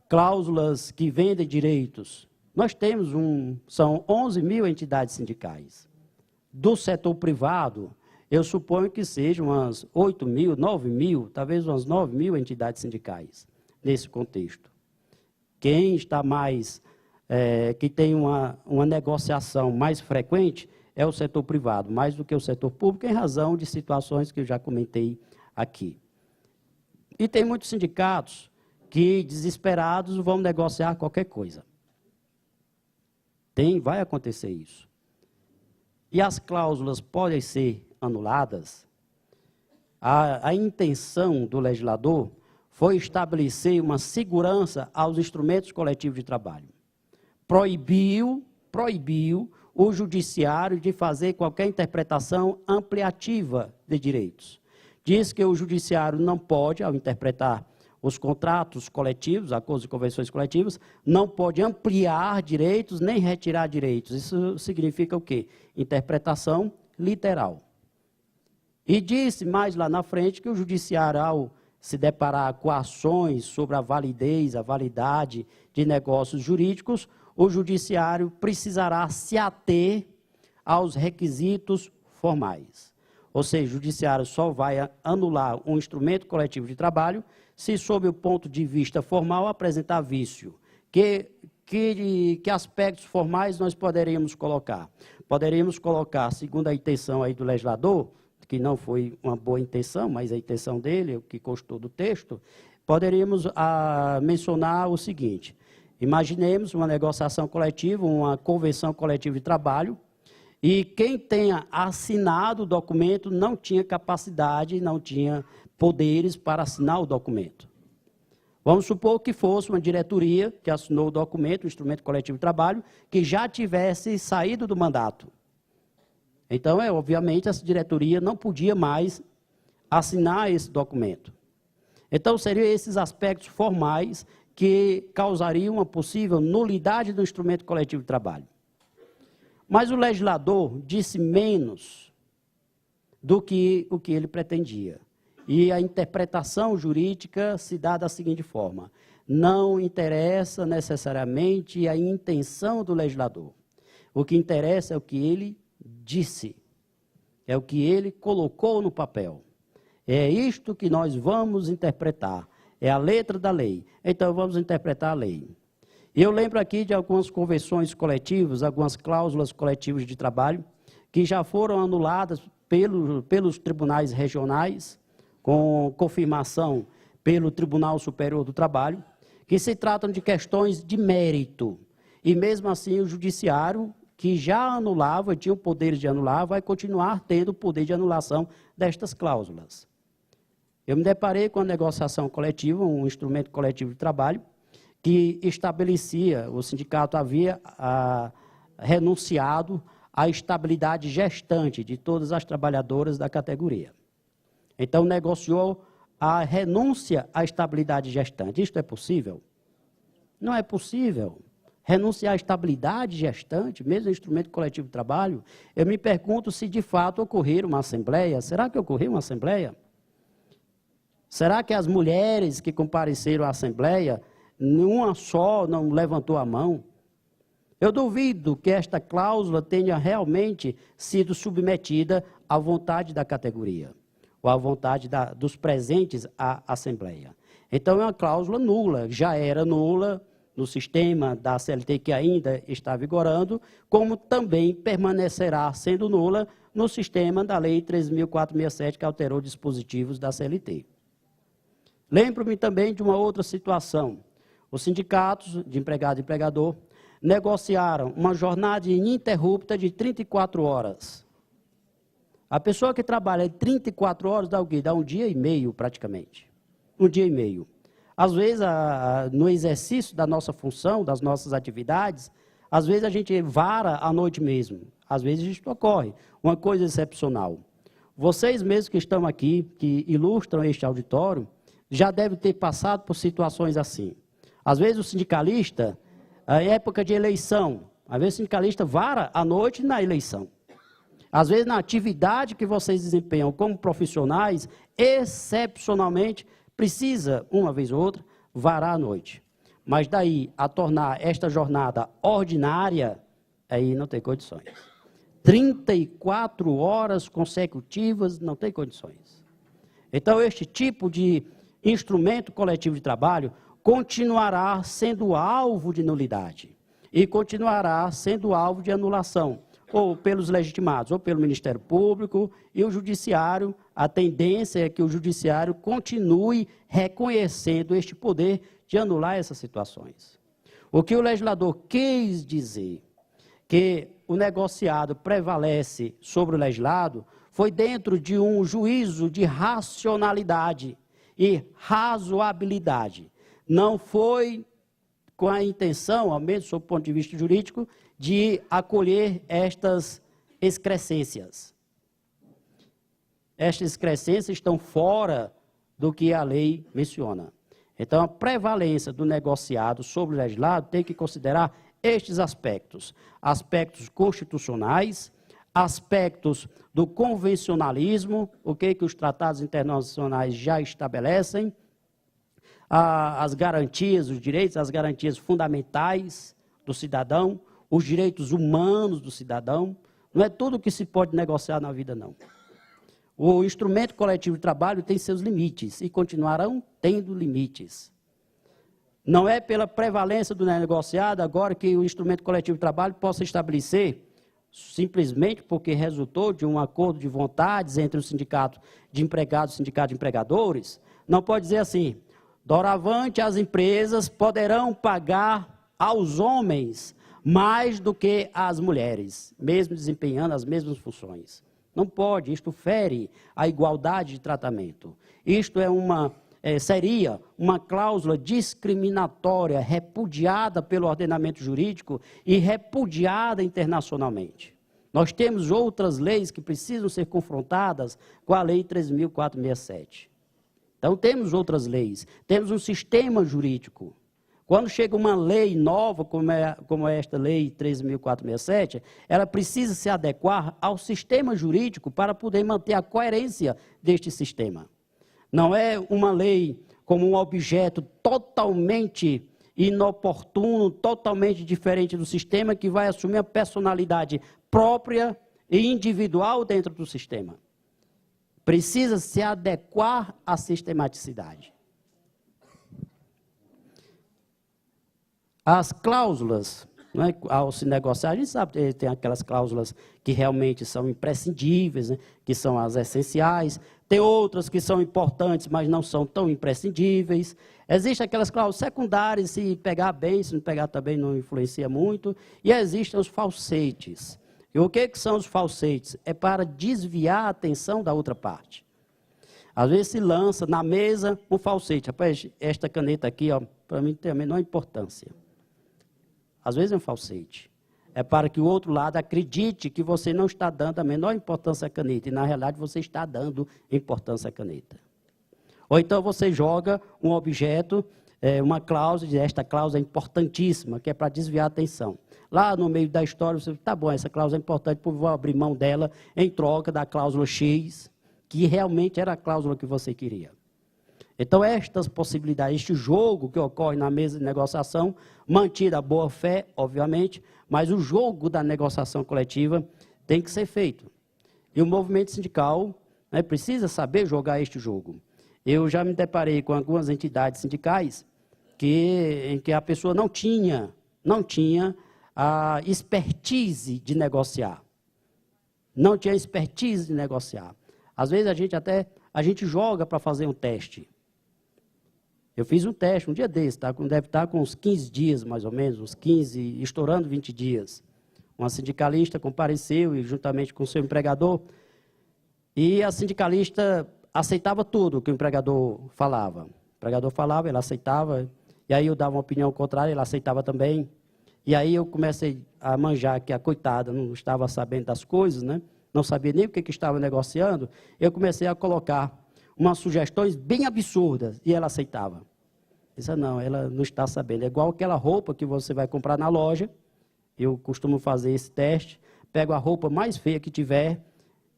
cláusulas que vendem direitos. Nós temos são 11 mil entidades sindicais. Do setor privado, eu suponho que sejam umas 8 mil, 9 mil, talvez umas 9 mil entidades sindicais, nesse contexto. Quem está mais, que tem uma negociação mais frequente, é o setor privado, mais do que o setor público, em razão de situações que eu já comentei aqui. E tem muitos sindicatos que, desesperados, vão negociar qualquer coisa. Vai acontecer isso. E as cláusulas podem ser anuladas. A intenção do legislador foi estabelecer uma segurança aos instrumentos coletivos de trabalho. Proibiu o judiciário de fazer qualquer interpretação ampliativa de direitos. Diz que o judiciário não pode, ao interpretar os contratos coletivos, acordos e convenções coletivas, não pode ampliar direitos nem retirar direitos. Isso significa o quê? Interpretação literal. E disse mais lá na frente que o judiciário, ao se deparar com ações sobre a validez, a validade de negócios jurídicos, o judiciário precisará se ater aos requisitos formais. Ou seja, o judiciário só vai anular um instrumento coletivo de trabalho se, sob o ponto de vista formal, apresentar vício. Que aspectos formais nós poderíamos colocar? Poderíamos colocar, segundo a intenção aí do legislador, que não foi uma boa intenção, mas a intenção dele, o que constou do texto, poderíamos mencionar o seguinte: imaginemos uma negociação coletiva, uma convenção coletiva de trabalho, E quem tenha assinado o documento não tinha capacidade, não tinha poderes para assinar o documento. Vamos supor que fosse uma diretoria que assinou o documento, o instrumento coletivo de trabalho, que já tivesse saído do mandato. Então, obviamente, essa diretoria não podia mais assinar esse documento. Então, seriam esses aspectos formais que causariam uma possível nulidade do instrumento coletivo de trabalho. Mas o legislador disse menos do que o que ele pretendia. E a interpretação jurídica se dá da seguinte forma: não interessa necessariamente a intenção do legislador. O que interessa é o que ele disse, é o que ele colocou no papel. É isto que nós vamos interpretar, é a letra da lei. Então, vamos interpretar a lei. Eu lembro aqui de algumas convenções coletivas, algumas cláusulas coletivas de trabalho, que já foram anuladas pelos tribunais regionais, com confirmação pelo Tribunal Superior do Trabalho, que se tratam de questões de mérito. E mesmo assim o judiciário, que já anulava, tinha o poder de anular, vai continuar tendo o poder de anulação destas cláusulas. Eu me deparei com a negociação coletiva, um instrumento coletivo de trabalho, que estabelecia, o sindicato havia renunciado à estabilidade gestante de todas as trabalhadoras da categoria. Então, negociou a renúncia à estabilidade gestante. Isto é possível? Não é possível. Renunciar à estabilidade gestante, mesmo instrumento coletivo de trabalho, eu me pergunto se de fato ocorrer uma assembleia. Será que ocorreu uma assembleia? Será que as mulheres que compareceram à assembleia, nenhuma só não levantou a mão? Eu duvido que esta cláusula tenha realmente sido submetida à vontade da categoria, ou à vontade dos presentes à assembleia. Então, é uma cláusula nula, já era nula no sistema da CLT que ainda está vigorando, como também permanecerá sendo nula no sistema da Lei 13.467, que alterou dispositivos da CLT. Lembro-me também de uma outra situação. Os sindicatos de empregado e empregador negociaram uma jornada ininterrupta de 34 horas. A pessoa que trabalha 34 horas dá o quê? Dá um dia e meio, praticamente. Um dia e meio. Às vezes, no exercício da nossa função, das nossas atividades, às vezes a gente vara à noite mesmo. Às vezes isso ocorre. Uma coisa excepcional. Vocês mesmos que estão aqui, que ilustram este auditório, já devem ter passado por situações assim. Às vezes o sindicalista, em época de eleição, às vezes o sindicalista vara à noite na eleição. Às vezes, na atividade que vocês desempenham como profissionais, excepcionalmente, precisa, uma vez ou outra, varar à noite. Mas daí a tornar esta jornada ordinária, aí não tem condições. 34 horas consecutivas, não tem condições. Então, este tipo de instrumento coletivo de trabalho continuará sendo alvo de nulidade e continuará sendo alvo de anulação, ou pelos legitimados, ou pelo Ministério Público e o Judiciário. A tendência é que o Judiciário continue reconhecendo este poder de anular essas situações. O que o legislador quis dizer, que o negociado prevalece sobre o legislado, foi dentro de um juízo de racionalidade e razoabilidade. Não foi com a intenção, ao menos sob o ponto de vista jurídico, de acolher estas excrescências. Estas excrescências estão fora do que a lei menciona. Então, a prevalência do negociado sobre o legislado tem que considerar estes aspectos. Aspectos constitucionais, aspectos do convencionalismo, o que os tratados internacionais já estabelecem, as garantias, os direitos, as garantias fundamentais do cidadão, os direitos humanos do cidadão. Não é tudo que se pode negociar na vida, não. O instrumento coletivo de trabalho tem seus limites e continuarão tendo limites. Não é pela prevalência do negociado agora que o instrumento coletivo de trabalho possa estabelecer, simplesmente porque resultou de um acordo de vontades entre o sindicato de empregados e o sindicato de empregadores. Não pode dizer assim: doravante as empresas poderão pagar aos homens mais do que as mulheres, mesmo desempenhando as mesmas funções. Não pode, isto fere a igualdade de tratamento. Isto seria uma cláusula discriminatória, repudiada pelo ordenamento jurídico e repudiada internacionalmente. Nós temos outras leis que precisam ser confrontadas com a Lei 13.467. Então, temos outras leis, temos um sistema jurídico. Quando chega uma lei nova, como é esta Lei 13.467, ela precisa se adequar ao sistema jurídico para poder manter a coerência deste sistema. Não é uma lei como um objeto totalmente inoportuno, totalmente diferente do sistema, que vai assumir a personalidade própria e individual dentro do sistema. Precisa se adequar à sistematicidade. As cláusulas, né, ao se negociar, a gente sabe que tem aquelas cláusulas que realmente são imprescindíveis, né, que são as essenciais. Tem outras que são importantes, mas não são tão imprescindíveis. Existem aquelas cláusulas secundárias, se pegar bem, se não pegar também não influencia muito. E existem os falsetes. E o que são os falsetes? É para desviar a atenção da outra parte. Às vezes se lança na mesa um falsete. Rapaz, esta caneta aqui, para mim tem a menor importância. Às vezes é um falsete. É para que o outro lado acredite que você não está dando a menor importância à caneta. E, na realidade, você está dando importância à caneta. Ou então você joga um objeto, uma cláusula, e esta cláusula é importantíssima, que é para desviar a atenção. Lá no meio da história, você tá bom, essa cláusula é importante, vou abrir mão dela em troca da cláusula X, que realmente era a cláusula que você queria. Então, estas possibilidades, este jogo que ocorre na mesa de negociação, mantida a boa-fé, obviamente, mas o jogo da negociação coletiva tem que ser feito. E o movimento sindical, né, precisa saber jogar este jogo. Eu já me deparei com algumas entidades sindicais em que a pessoa não tinha a expertise de negociar. Não tinha expertise de negociar. Às vezes a gente joga para fazer um teste. Eu fiz um teste um dia desse, deve estar com uns 15 dias mais ou menos, uns 15, estourando 20 dias. Uma sindicalista compareceu e juntamente com o seu empregador, e a sindicalista aceitava tudo que o empregador falava. O empregador falava, ela aceitava, e aí eu dava uma opinião contrária, ela aceitava também. E aí eu comecei a manjar que a coitada não estava sabendo das coisas, né? Não sabia nem o que estava negociando. Eu comecei a colocar umas sugestões bem absurdas, e ela aceitava. Eu disse, não, ela não está sabendo. É igual aquela roupa que você vai comprar na loja, eu costumo fazer esse teste, pego a roupa mais feia que tiver,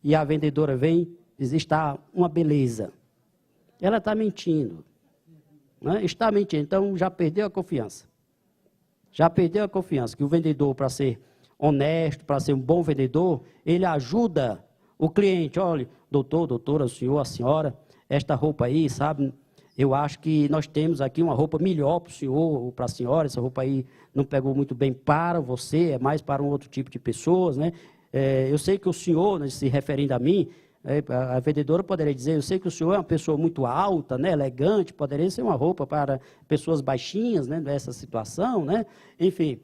e a vendedora vem e diz, está uma beleza. Ela está mentindo. Né? Está mentindo, então já perdeu a confiança. Já perdeu a confiança, que o vendedor, para ser honesto, para ser um bom vendedor, ele ajuda o cliente. Olha, doutor, doutora, o senhor, a senhora, esta roupa aí, sabe, eu acho que nós temos aqui uma roupa melhor para o senhor ou para a senhora, essa roupa aí não pegou muito bem para você, é mais para um outro tipo de pessoas, né? Eu sei que o senhor, né, se referindo a mim, a vendedora poderia dizer, eu sei que o senhor é uma pessoa muito alta, né, elegante, poderia ser uma roupa para pessoas baixinhas, né, nessa situação, né? Enfim,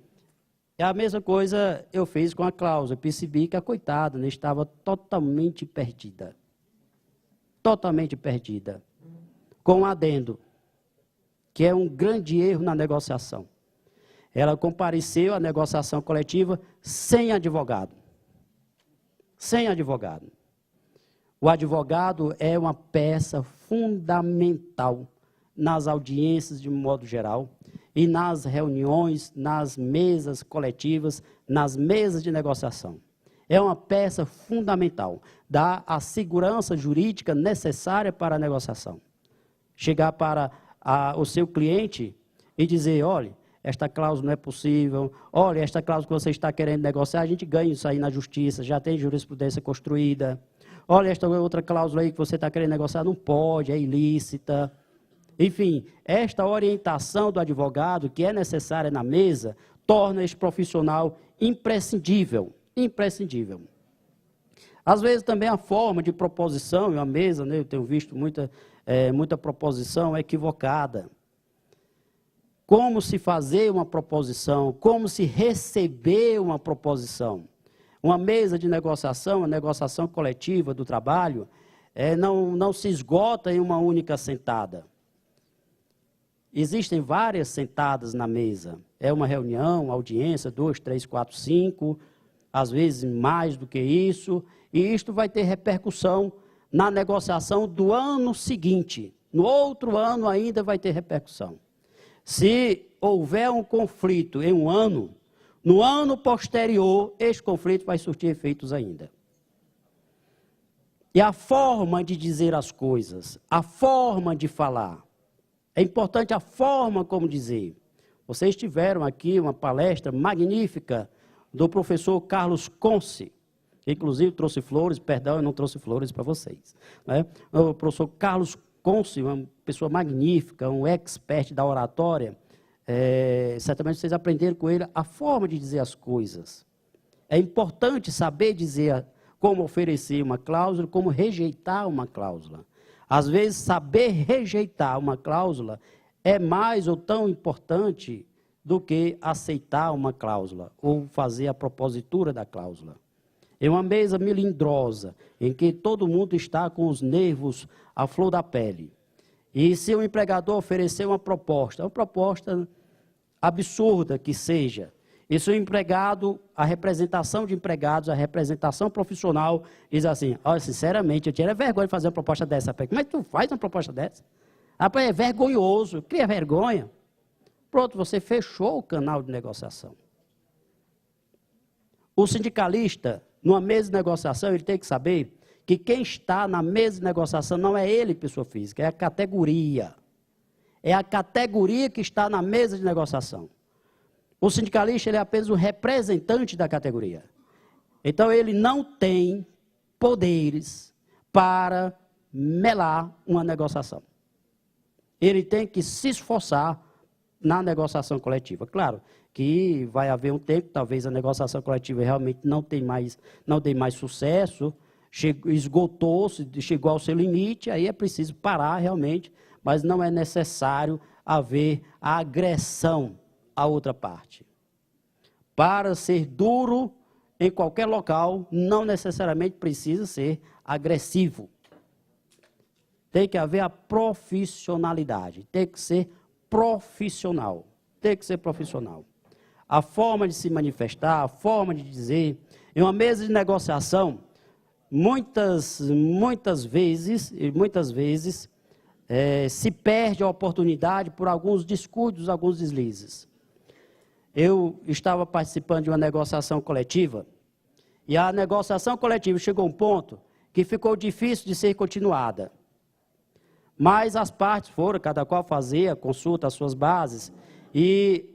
a mesma coisa eu fiz com a cláusula, percebi que a coitada, né, estava totalmente perdida. Totalmente perdida. Com um adendo, que é um grande erro na negociação. Ela compareceu à negociação coletiva sem advogado. Sem advogado. O advogado é uma peça fundamental nas audiências de modo geral e nas reuniões, nas mesas coletivas, nas mesas de negociação. É uma peça fundamental, dá a segurança jurídica necessária para a negociação. Chegar para o seu cliente e dizer, olha, esta cláusula não é possível, olha, esta cláusula que você está querendo negociar, a gente ganha isso aí na justiça, já tem jurisprudência construída. Olha, esta outra cláusula aí que você está querendo negociar não pode, é ilícita. Enfim, esta orientação do advogado, que é necessária na mesa, torna esse profissional imprescindível. Imprescindível. Às vezes também a forma de proposição em uma mesa, né, eu tenho visto muita proposição equivocada. como se fazer uma proposição, como se receber uma proposição. Uma mesa de negociação, a negociação coletiva do trabalho, não se esgota em uma única sentada. Existem várias sentadas na mesa. É uma reunião, audiência, 2, 3, 4, 5, às vezes mais do que isso, e isto vai ter repercussão na negociação do ano seguinte. No outro ano ainda vai ter repercussão. Se houver um conflito em um ano, no ano posterior, este conflito vai surtir efeitos ainda. E a forma de dizer as coisas, a forma de falar, é importante a forma como dizer. Vocês tiveram aqui uma palestra magnífica do professor Carlos Conce, que inclusive trouxe flores, perdão, eu não trouxe flores para vocês, né? O professor Carlos Conce, uma pessoa magnífica, um expert da oratória, certamente vocês aprenderam com ele a forma de dizer as coisas. É importante saber dizer como oferecer uma cláusula, como rejeitar uma cláusula. Às vezes, saber rejeitar uma cláusula é mais ou tão importante do que aceitar uma cláusula ou fazer a propositura da cláusula. É uma mesa melindrosa, em que todo mundo está com os nervos à flor da pele. E se o empregador oferecer uma proposta absurda que seja, e se o empregado, a representação de empregados, a representação profissional, diz assim, olha, sinceramente, eu tinha vergonha de fazer uma proposta dessa. Como é que tu faz uma proposta dessa? É vergonhoso, cria vergonha. Pronto, você fechou o canal de negociação. O sindicalista, numa mesa de negociação, ele tem que saber que quem está na mesa de negociação não é ele, pessoa física, é a categoria. É a categoria que está na mesa de negociação. O sindicalista ele é apenas um representante da categoria. Então, ele não tem poderes para melar uma negociação. Ele tem que se esforçar na negociação coletiva. Claro que vai haver um tempo, talvez a negociação coletiva realmente não tem mais sucesso, esgotou-se, chegou ao seu limite, aí é preciso parar realmente, mas não é necessário haver a agressão à outra parte. Para ser duro em qualquer local, não necessariamente precisa ser agressivo. Tem que haver a profissionalidade, tem que ser profissional, tem que ser profissional. A forma de se manifestar, a forma de dizer, em uma mesa de negociação, muitas vezes se perde a oportunidade por alguns descuidos, alguns deslizes. Eu estava participando de uma negociação coletiva, e a negociação coletiva chegou a um ponto que ficou difícil de ser continuada. Mas as partes foram, cada qual fazia, consulta as suas bases, e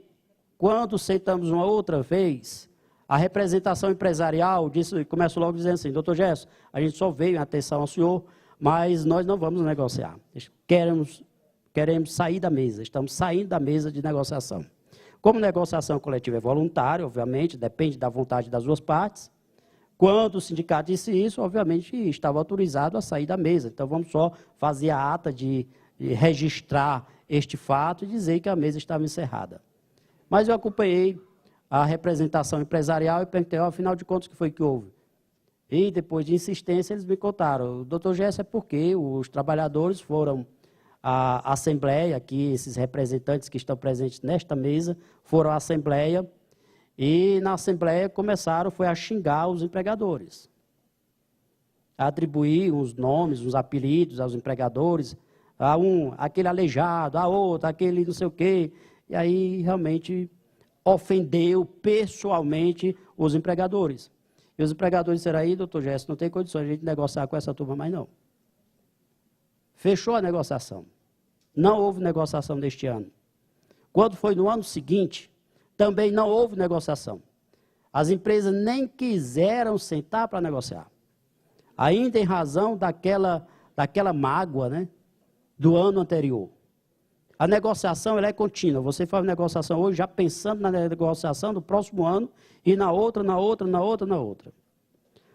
quando sentamos uma outra vez, a representação empresarial começa logo dizendo assim, doutor Gerson, a gente só veio em atenção ao senhor, mas nós não vamos negociar. Queremos sair da mesa, estamos saindo da mesa de negociação. Como negociação coletiva é voluntária, obviamente, depende da vontade das duas partes, quando o sindicato disse isso, obviamente, estava autorizado a sair da mesa. Então, vamos só fazer a ata de registrar este fato e dizer que a mesa estava encerrada. Mas eu acompanhei a representação empresarial e perguntei, afinal de contas, o que foi que houve? E depois de insistência, eles me contaram, doutor Gerson, é porque os trabalhadores foram à Assembleia, aqui esses representantes que estão presentes nesta mesa, foram à Assembleia, e na Assembleia começaram a xingar os empregadores, a atribuir uns nomes, uns apelidos aos empregadores, a um, aquele aleijado, a outro, aquele não sei o quê, e aí realmente ofendeu pessoalmente os empregadores. E os empregadores disseram aí, doutor Gerson, não tem condições de a gente negociar com essa turma mais não. Fechou a negociação. Não houve negociação deste ano. Quando foi no ano seguinte, também não houve negociação. As empresas nem quiseram sentar para negociar. Ainda em razão daquela mágoa, né, do ano anterior. A negociação ela é contínua. Você faz negociação hoje já pensando na negociação do próximo ano e na outra.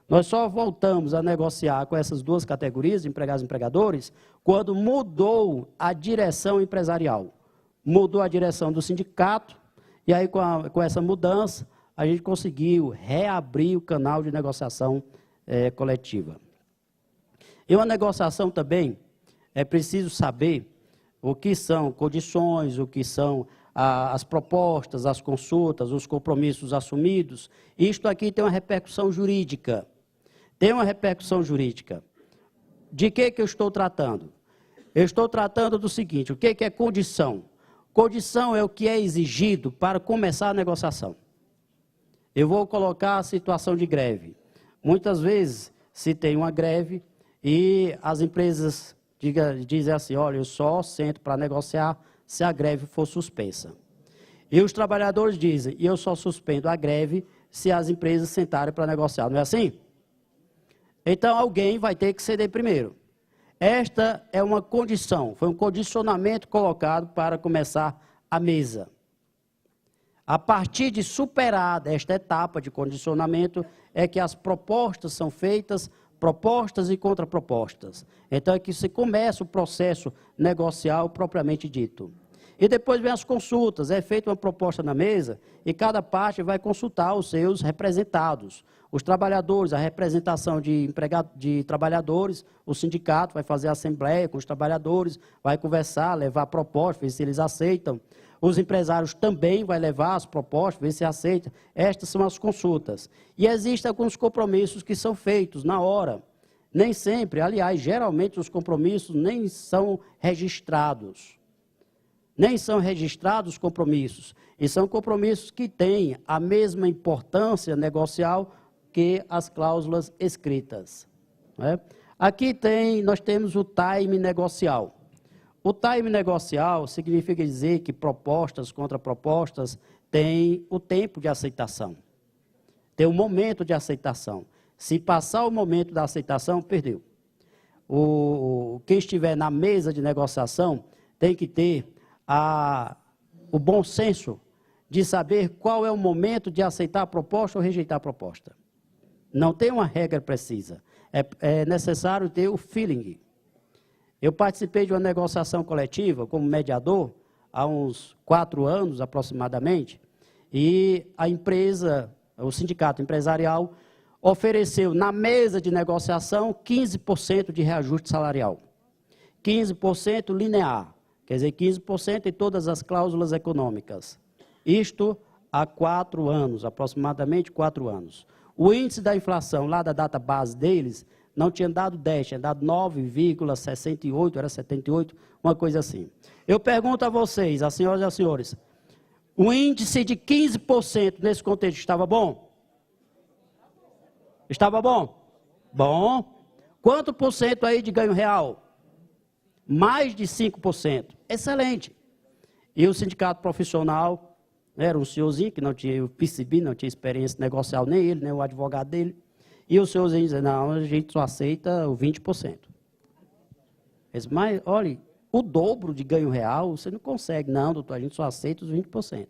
Nós só voltamos a negociar com essas duas categorias, empregados e empregadores, quando mudou a direção empresarial. mudou a direção do sindicato, e aí com essa mudança, a gente conseguiu reabrir o canal de negociação coletiva. E uma negociação também, é preciso saber o que são condições, o que são as propostas, as consultas, os compromissos assumidos. Isto aqui tem uma repercussão jurídica. Tem uma repercussão jurídica. De que eu estou tratando? Eu estou tratando do seguinte, o que é condição? Condição é o que é exigido para começar a negociação. Eu vou colocar a situação de greve. Muitas vezes se tem uma greve e as empresas dizem assim, olha, eu só sento para negociar se a greve for suspensa. E os trabalhadores dizem, eu só suspendo a greve se as empresas sentarem para negociar. Não é assim? Então, alguém vai ter que ceder primeiro. Esta é uma condição, foi um condicionamento colocado para começar a mesa. A partir de superada esta etapa de condicionamento, é que as propostas são feitas, propostas e contrapropostas. Então, é que se começa o processo negocial propriamente dito. E depois vem as consultas, é feita uma proposta na mesa e cada parte vai consultar os seus representados. Os trabalhadores, a representação de trabalhadores, o sindicato vai fazer a assembleia com os trabalhadores, vai conversar, levar propostas, ver se eles aceitam. Os empresários também vão levar as propostas, ver se aceitam. Estas são as consultas. E existem alguns compromissos que são feitos na hora. Nem sempre, aliás, geralmente os compromissos nem são registrados. Nem são registrados os compromissos. E são compromissos que têm a mesma importância negocial que as cláusulas escritas. Né? Aqui nós temos o time negocial. O time negocial significa dizer que propostas contra propostas têm o tempo de aceitação. Tem o momento de aceitação. Se passar o momento da aceitação, perdeu. Quem estiver na mesa de negociação tem que ter o bom senso de saber qual é o momento de aceitar a proposta ou rejeitar a proposta. Não tem uma regra precisa. É necessário ter o feeling. Eu participei de uma negociação coletiva como mediador há uns 4 anos aproximadamente, e a empresa, o sindicato empresarial, ofereceu na mesa de negociação 15% de reajuste salarial. 15% linear, quer dizer, 15% em todas as cláusulas econômicas. Isto há 4 anos, aproximadamente 4 anos. O índice da inflação lá da data base deles não tinha dado 10, tinha dado 9,68, era 78, uma coisa assim. Eu pergunto a vocês, as senhoras e as senhores, o índice de 15% nesse contexto estava bom? Estava bom? Bom. Quanto por cento aí de ganho real? Mais de 5%. Excelente. E o sindicato profissional, era um senhorzinho que não tinha, eu percebi, não tinha experiência negocial, nem ele, nem o advogado dele. E o senhorzinho dizia, não, a gente só aceita o 20%. Disse, mas, olha, o dobro de ganho real, você não consegue. Não, doutor, a gente só aceita os 20%.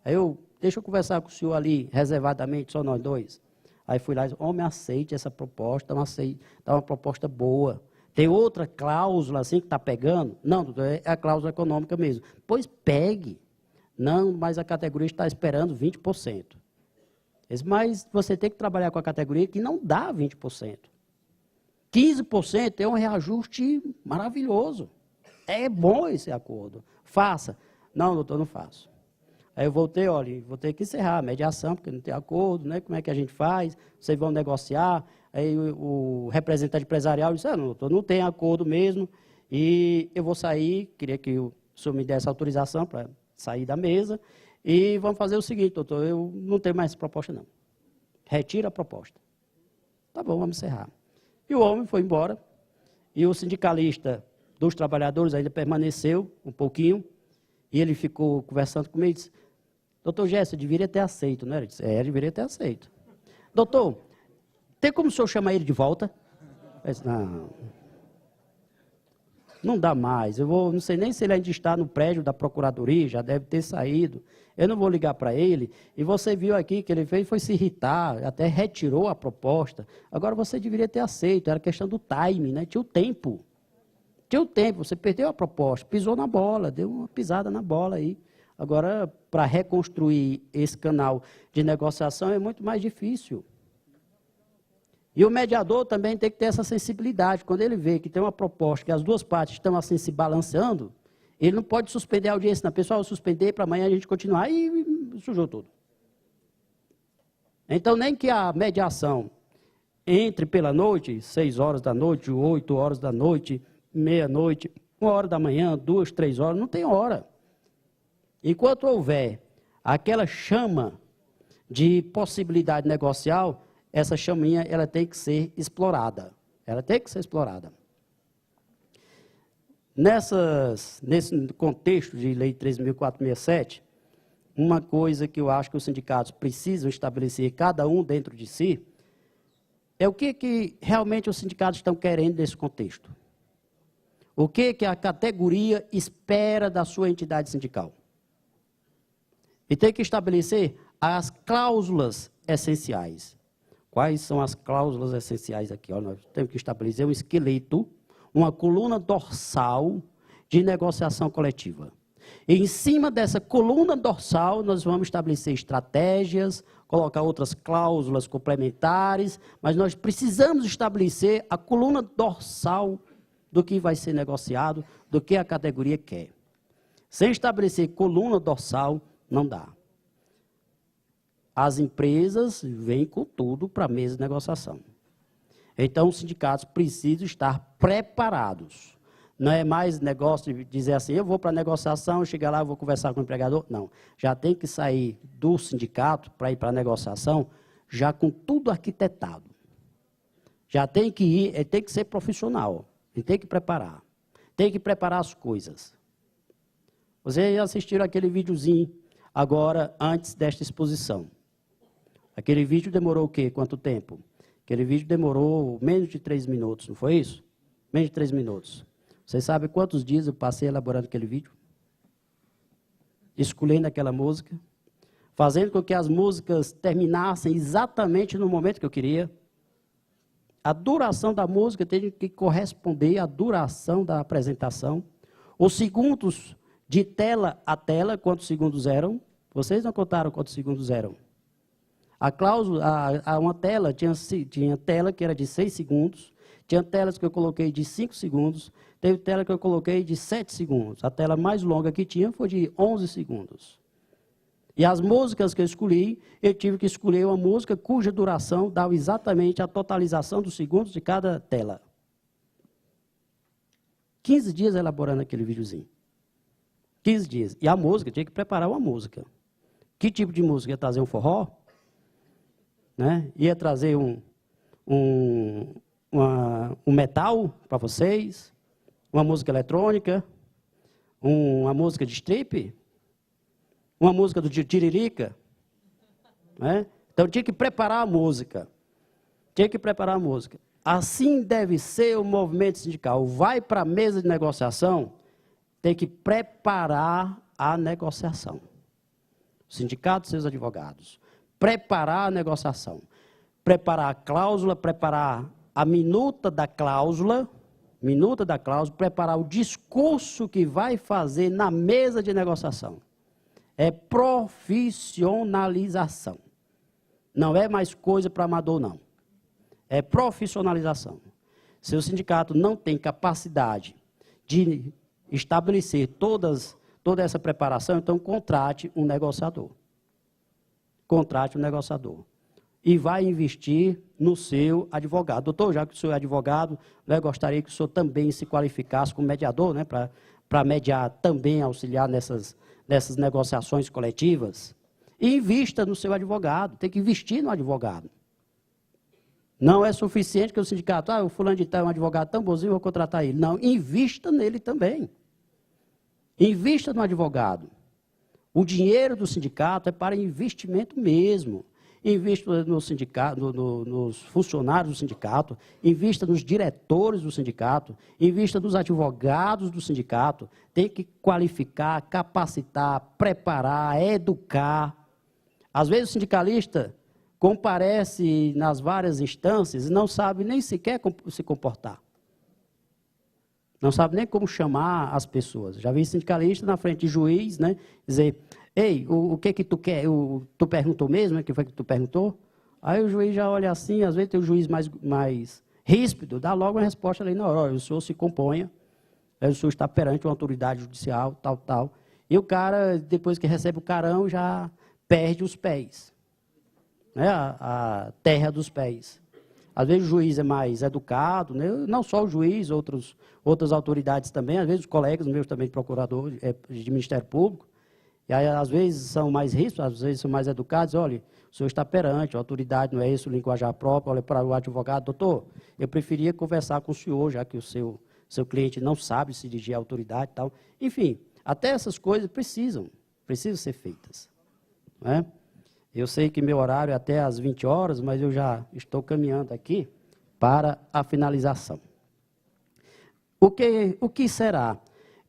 Aí deixa eu conversar com o senhor ali, reservadamente, só nós dois. Aí fui lá e disse, homem, aceite essa proposta, está uma proposta boa. Tem outra cláusula assim que está pegando? Não, doutor, é a cláusula econômica mesmo. Pois pegue. Não, mas a categoria está esperando 20%. Mas você tem que trabalhar com a categoria que não dá 20%. 15% é um reajuste maravilhoso. É bom esse acordo. Faça. Não, doutor, não faço. Aí eu voltei, olha, vou ter que encerrar a mediação, porque não tem acordo, né? Como é que a gente faz? Vocês vão negociar. Aí o representante empresarial disse, não, doutor, não tem acordo mesmo, e eu vou sair, queria que o senhor me desse autorização para sair da mesa, e vamos fazer o seguinte, doutor, eu não tenho mais proposta, não. Retira a proposta. Tá bom, vamos encerrar. E o homem foi embora, e o sindicalista dos trabalhadores ainda permaneceu um pouquinho, e ele ficou conversando comigo e disse, doutor Gerson, eu deveria ter aceito, não era? Eu disse, deveria ter aceito. Doutor, tem como o senhor chamar ele de volta? Eu disse, não dá mais, não sei nem se ele ainda está no prédio da procuradoria, já deve ter saído, eu não vou ligar para ele, e você viu aqui que ele fez, foi se irritar, até retirou a proposta, agora você deveria ter aceito, era questão do time, né? Tinha o tempo. Tinha o tempo, você perdeu a proposta, pisou na bola, deu uma pisada na bola aí. Agora, para reconstruir esse canal de negociação é muito mais difícil. E o mediador também tem que ter essa sensibilidade. Quando ele vê que tem uma proposta, que as duas partes estão assim se balanceando, ele não pode suspender a audiência. Não, pessoal, suspender para amanhã a gente continuar e sujou tudo. Então, nem que a mediação entre pela noite, 6 horas da noite, 8 horas da noite, meia-noite, 1 hora da manhã, 2, 3 horas, não tem hora. Enquanto houver aquela chama de possibilidade negocial, essa chaminha ela tem que ser explorada. Ela tem que ser explorada. Nesse contexto de Lei 13.467, uma coisa que eu acho que os sindicatos precisam estabelecer, cada um dentro de si, é o que realmente os sindicatos estão querendo nesse contexto. O que a categoria espera da sua entidade sindical. E tem que estabelecer as cláusulas essenciais. Quais são as cláusulas essenciais aqui? Ó, nós temos que estabelecer um esqueleto, uma coluna dorsal de negociação coletiva. E em cima dessa coluna dorsal, nós vamos estabelecer estratégias, colocar outras cláusulas complementares, mas nós precisamos estabelecer a coluna dorsal do que vai ser negociado, do que a categoria quer. Sem estabelecer coluna dorsal, não dá. As empresas vêm com tudo para a mesa de negociação. Então, os sindicatos precisam estar preparados. Não é mais negócio de dizer assim, eu vou para a negociação, chegar lá, eu vou conversar com o empregador. Não, já tem que sair do sindicato para ir para a negociação, já com tudo arquitetado. Já tem que ir, tem que ser profissional, tem que preparar. Tem que preparar as coisas. Vocês já assistiram aquele videozinho agora, antes desta exposição. Aquele vídeo demorou o quê? Quanto tempo? Aquele vídeo demorou menos de 3 minutos, não foi isso? Menos de 3 minutos. Vocês sabem quantos dias eu passei elaborando aquele vídeo? Escolhendo aquela música, fazendo com que as músicas terminassem exatamente no momento que eu queria. A duração da música tem que corresponder à duração da apresentação. Os segundos de tela a tela, quantos segundos eram? Vocês não contaram quantos segundos eram? A cláusula, uma tela, tinha tela que era de 6 segundos, tinha telas que eu coloquei de 5 segundos, teve tela que eu coloquei de 7 segundos. A tela mais longa que tinha foi de 11 segundos. E as músicas que eu escolhi, eu tive que escolher uma música cuja duração dava exatamente a totalização dos segundos de cada tela. 15 dias elaborando aquele videozinho. 15 dias. E a música, tinha que preparar uma música. Que tipo de música? Ia trazer um forró? Né? Ia trazer um metal para vocês? Uma música eletrônica? Uma música de strip? Uma música do Tiririca? Né? Então, tinha que preparar a música. Tinha que preparar a música. Assim deve ser o movimento sindical. Vai para a mesa de negociação, tem que preparar a negociação. O sindicato e seus advogados. Preparar a negociação. Preparar a cláusula, preparar a minuta da cláusula, preparar o discurso que vai fazer na mesa de negociação. É profissionalização. Não é mais coisa para amador, não. É profissionalização. Se o sindicato não tem capacidade de estabelecer toda essa preparação, então contrate um negociador. Contrate um negociador. E vai investir no seu advogado. Doutor, já que o senhor é advogado, eu gostaria que o senhor também se qualificasse como mediador, né, para mediar, também auxiliar nessas negociações coletivas. E invista no seu advogado, tem que investir no advogado. Não é suficiente que o sindicato, o fulano de tal é um advogado tão bonzinho, vou contratar ele. Não, invista nele também. Invista no advogado. O dinheiro do sindicato é para investimento mesmo. Invista no sindicato, nos funcionários do sindicato, invista nos diretores do sindicato, invista nos advogados do sindicato. Tem que qualificar, capacitar, preparar, educar. Às vezes o sindicalista comparece nas várias instâncias e não sabe nem sequer se comportar. Não sabe nem como chamar as pessoas. Já vi sindicalista na frente de juiz, né, dizer, ei, o que que tu quer? Tu perguntou mesmo? O que foi que tu perguntou? Aí o juiz já olha assim, às vezes tem o juiz mais ríspido, dá logo uma resposta ali na hora, olha, o senhor se componha, o senhor está perante uma autoridade judicial, tal, tal. E o cara, depois que recebe o carão, já perde os pés, né, a terra dos pés. Às vezes o juiz é mais educado, né? Não só o juiz, outras autoridades também, às vezes os colegas meus também, procuradores de Ministério Público, e aí às vezes são mais ríspidos, às vezes são mais educados, olha, o senhor está perante, a autoridade não é esse o linguajar próprio, olha para o advogado, doutor, eu preferia conversar com o senhor, já que o seu cliente não sabe se dirigir à autoridade e tal. Enfim, até essas coisas precisam ser feitas, né? Eu sei que meu horário é até às 20 horas, mas eu já estou caminhando aqui para a finalização. O que será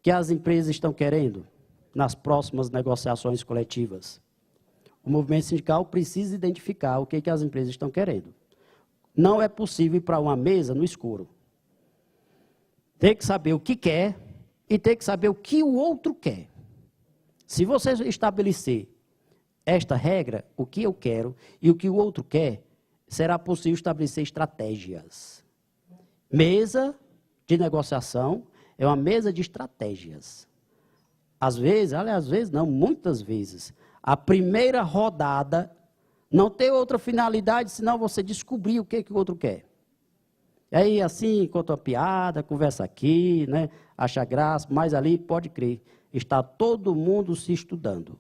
que as empresas estão querendo nas próximas negociações coletivas? O movimento sindical precisa identificar o que as empresas estão querendo. Não é possível ir para uma mesa no escuro. Tem que saber o que quer e tem que saber o que o outro quer. Se você estabelecer esta regra, o que eu quero e o que o outro quer, será possível estabelecer estratégias. Mesa de negociação é uma mesa de estratégias. Às vezes, aliás, às vezes não, muitas vezes, a primeira rodada não tem outra finalidade, senão você descobrir o que o outro quer. E aí, assim, conta uma piada, conversa aqui, né, acha graça, mas ali, pode crer, está todo mundo se estudando.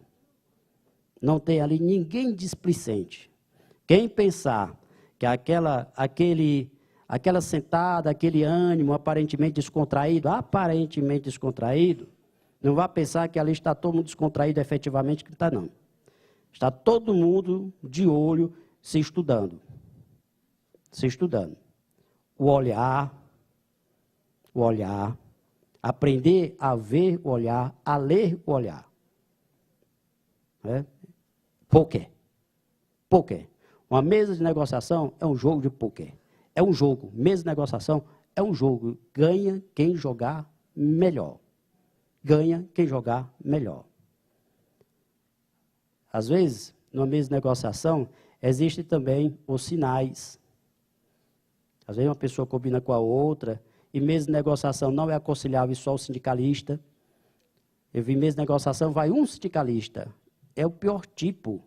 Não tem ali ninguém displicente. Quem pensar que aquela sentada, aquele ânimo aparentemente descontraído, não vai pensar que ali está todo mundo descontraído efetivamente, que não está, não. Está todo mundo de olho, se estudando. Se estudando. O olhar, aprender a ver o olhar, a ler o olhar. É? Poker. Uma mesa de negociação é um jogo de poker. É um jogo. Mesa de negociação é um jogo. Ganha quem jogar melhor. Às vezes, numa mesa de negociação, existem também os sinais. Às vezes uma pessoa combina com a outra, e mesa de negociação não é aconselhável só o sindicalista. Eu vi mesa de negociação, vai um sindicalista. É o pior tipo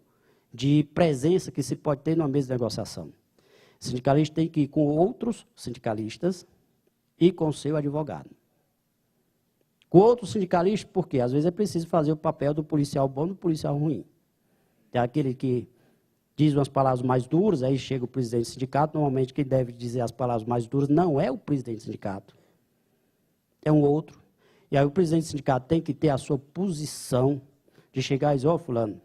de presença que se pode ter numa mesa de negociação. O sindicalista tem que ir com outros sindicalistas e com o seu advogado. Com outros sindicalistas, porque às vezes é preciso fazer o papel do policial bom e do policial ruim. Tem aquele que diz umas palavras mais duras, aí chega o presidente do sindicato, normalmente quem deve dizer as palavras mais duras não é o presidente do sindicato, é um outro. E aí o presidente do sindicato tem que ter a sua posição de chegar e dizer, ó, fulano,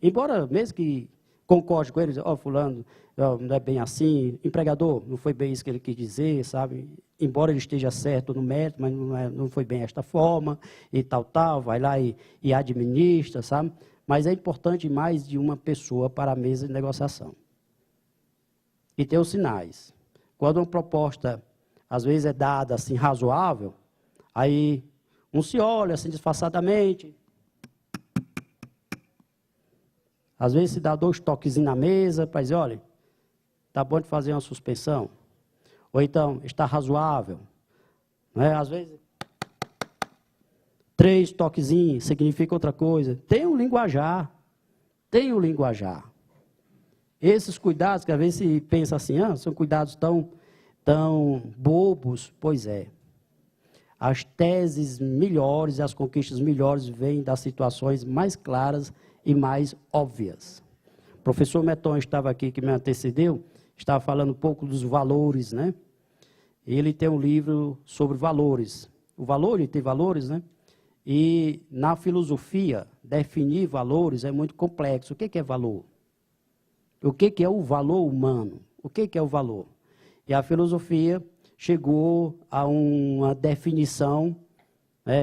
embora mesmo que concorde com ele, ó, fulano, ó, não é bem assim, empregador, não foi bem isso que ele quis dizer, sabe? Embora ele esteja certo no mérito, mas não foi bem esta forma, e tal, vai lá e administra, sabe? Mas é importante mais de uma pessoa para a mesa de negociação. E ter os sinais. Quando uma proposta, às vezes, é dada assim, razoável, aí um se olha assim, disfarçadamente. Às vezes se dá 2 toquezinhos na mesa para dizer, olha, está bom de fazer uma suspensão. Ou então, está razoável. Né? Às vezes, 3 toquezinhos significa outra coisa. Tem um linguajar. Esses cuidados, que às vezes se pensa assim, são cuidados tão bobos. Pois é. As teses melhores e as conquistas melhores vêm das situações mais claras e mais óbvias. O professor Meton estava aqui, que me antecedeu, estava falando um pouco dos valores, né? Ele tem um livro sobre valores. O valor, ele tem valores, né? E na filosofia, definir valores é muito complexo. O que é valor? O que é o valor humano? O que é o valor? E a filosofia chegou a uma definição,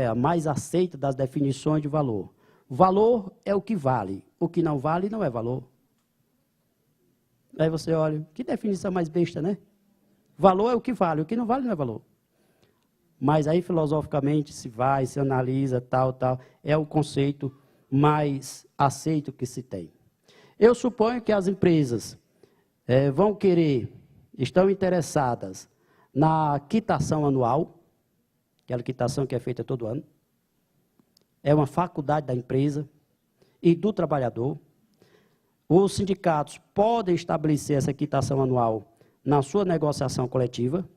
a mais aceita das definições de valor. Valor é o que vale. O que não vale não é valor. Aí você olha, que definição mais besta, né? Valor é o que vale. O que não vale não é valor. mas aí filosoficamente se vai, se analisa, tal, é o conceito mais aceito que se tem. Eu suponho que as empresas vão querer, estão interessadas na quitação anual, aquela quitação que é feita todo ano, é uma faculdade da empresa e do trabalhador. Os sindicatos podem estabelecer essa quitação anual na sua negociação coletiva,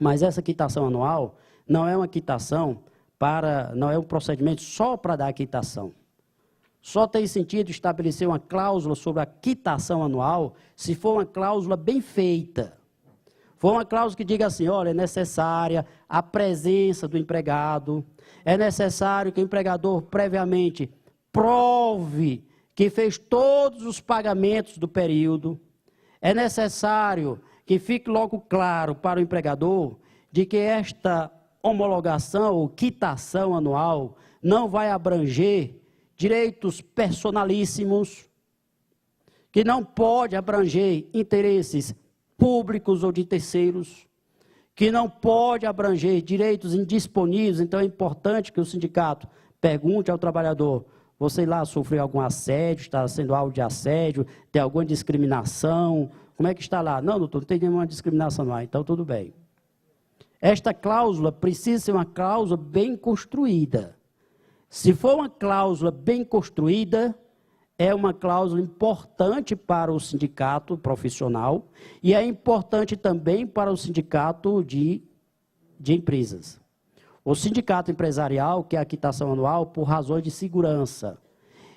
mas essa quitação anual não é uma quitação não é um procedimento só para dar a quitação. Só tem sentido estabelecer uma cláusula sobre a quitação anual se for uma cláusula bem feita. For uma cláusula que diga assim, olha, é necessária a presença do empregado, é necessário que o empregador previamente prove que fez todos os pagamentos do período, é necessário que fique logo claro para o empregador de que esta homologação ou quitação anual não vai abranger direitos personalíssimos, que não pode abranger interesses públicos ou de terceiros, que não pode abranger direitos indisponíveis. Então é importante que o sindicato pergunte ao trabalhador, você lá sofreu algum assédio, está sendo alvo de assédio, tem alguma discriminação, como é que está lá? Não, doutor, não tem nenhuma discriminação lá, então tudo bem. Esta cláusula precisa ser uma cláusula bem construída. Se for uma cláusula bem construída, é uma cláusula importante para o sindicato profissional e é importante também para o sindicato de empresas. O sindicato empresarial quer a quitação anual por razões de segurança.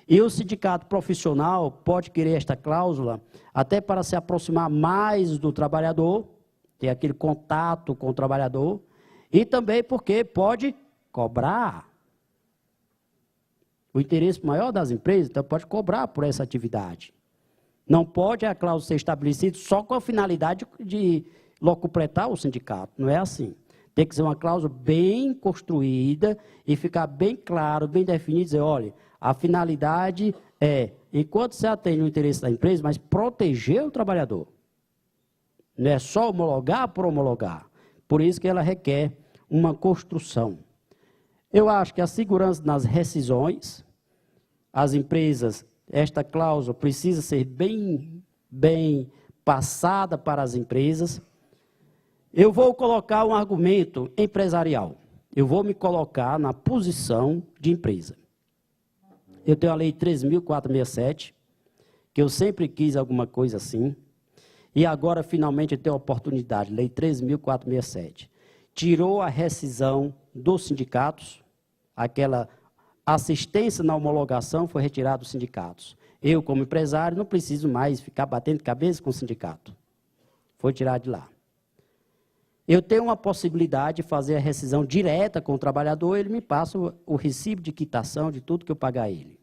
E o sindicato profissional pode querer esta cláusula até para se aproximar mais do trabalhador, ter aquele contato com o trabalhador, e também porque pode cobrar. O interesse maior das empresas, então, pode cobrar por essa atividade. Não pode a cláusula ser estabelecida só com a finalidade de locupletar o sindicato. Não é assim. Tem que ser uma cláusula bem construída e ficar bem claro, bem definido, dizer, olha, a finalidade é, enquanto você atende o interesse da empresa, mas proteger o trabalhador. Não é só homologar por homologar. Por isso que ela requer uma construção. Eu acho que a segurança nas rescisões, as empresas, esta cláusula precisa ser bem passada para as empresas. Eu vou colocar um argumento empresarial. Eu vou me colocar na posição de empresa. Eu tenho a Lei 13.467, que eu sempre quis alguma coisa assim, e agora finalmente eu tenho a oportunidade, Lei 13.467. Tirou a rescisão dos sindicatos, aquela assistência na homologação foi retirada dos sindicatos. Eu, como empresário, não preciso mais ficar batendo cabeça com o sindicato. Foi tirado de lá. Eu tenho uma possibilidade de fazer a rescisão direta com o trabalhador, ele me passa o recibo de quitação de tudo que eu pagar a ele.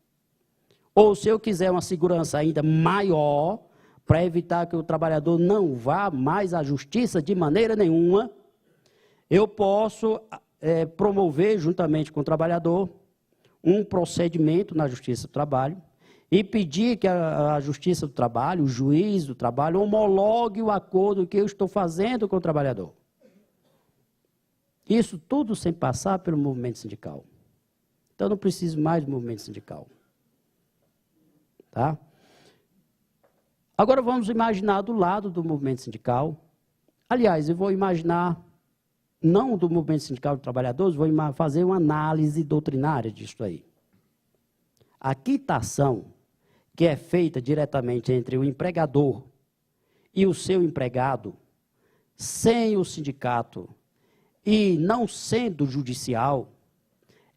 Ou se eu quiser uma segurança ainda maior, para evitar que o trabalhador não vá mais à justiça de maneira nenhuma, eu posso promover, juntamente com o trabalhador, um procedimento na Justiça do Trabalho e pedir que a Justiça do Trabalho, o juiz do trabalho, homologue o acordo que eu estou fazendo com o trabalhador. Isso tudo sem passar pelo movimento sindical. Então, eu não preciso mais do movimento sindical. Tá? Agora, vamos imaginar do lado do movimento sindical. Aliás, eu vou imaginar, não do movimento sindical de trabalhadores, vou fazer uma análise doutrinária disso aí. A quitação, que é feita diretamente entre o empregador e o seu empregado, sem o sindicato, e não sendo judicial,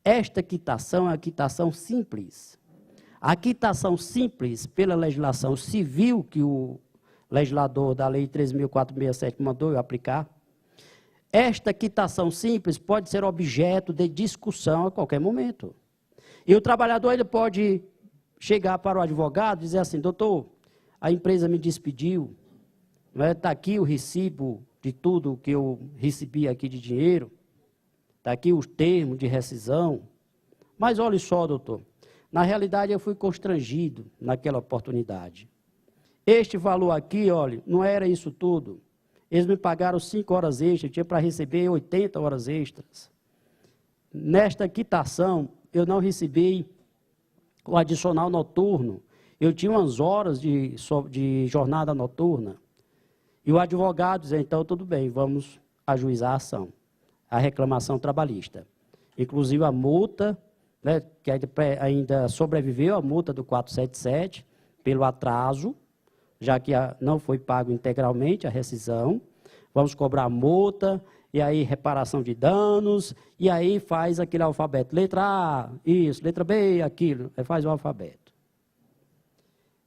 esta quitação é a quitação simples. A quitação simples, pela legislação civil, que o legislador da Lei 13.467 mandou eu aplicar, esta quitação simples pode ser objeto de discussão a qualquer momento. E o trabalhador ele pode chegar para o advogado e dizer assim, doutor, a empresa me despediu, está aqui o recibo de tudo que eu recebi aqui de dinheiro, está aqui os termos de rescisão, mas olha só, doutor, na realidade eu fui constrangido naquela oportunidade. Este valor aqui, olha, não era isso tudo. eles me pagaram 5 horas extras, eu tinha para receber 80 horas extras. Nesta quitação, eu não recebi o adicional noturno, eu tinha umas horas de jornada noturna. E o advogado dizia, então, tudo bem, vamos ajuizar a ação, a reclamação trabalhista. Inclusive a multa, né, que ainda sobreviveu, a multa do 477, pelo atraso, já que não foi pago integralmente a rescisão. Vamos cobrar multa, e aí reparação de danos, e aí faz aquele alfabeto. Letra A, isso, letra B, aquilo, aí faz o alfabeto.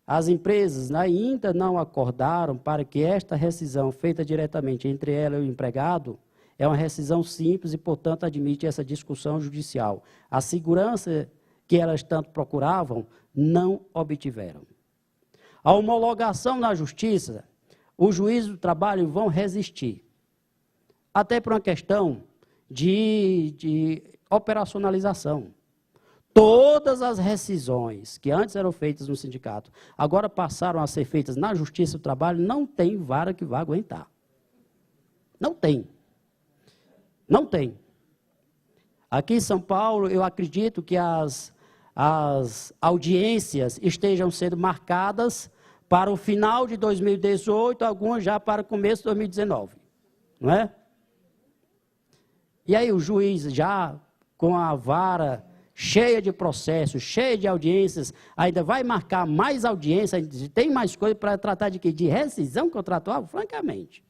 As empresas ainda não acordaram para que esta rescisão feita diretamente entre ela e o empregado é uma rescisão simples e, portanto, admite essa discussão judicial. A segurança que elas tanto procuravam, não obtiveram. A homologação na justiça, os juízes do trabalho vão resistir. Até por uma questão de operacionalização. Todas as rescisões que antes eram feitas no sindicato, agora passaram a ser feitas na Justiça do Trabalho, não tem vara que vá aguentar. Não tem. Não tem. Aqui em São Paulo, eu acredito que as audiências estejam sendo marcadas para o final de 2018, algumas já para o começo de 2019. Não é? E aí o juiz já com a vara cheia de processos, cheia de audiências, ainda vai marcar mais audiências, tem mais coisa para tratar de quê? De rescisão contratual? Francamente.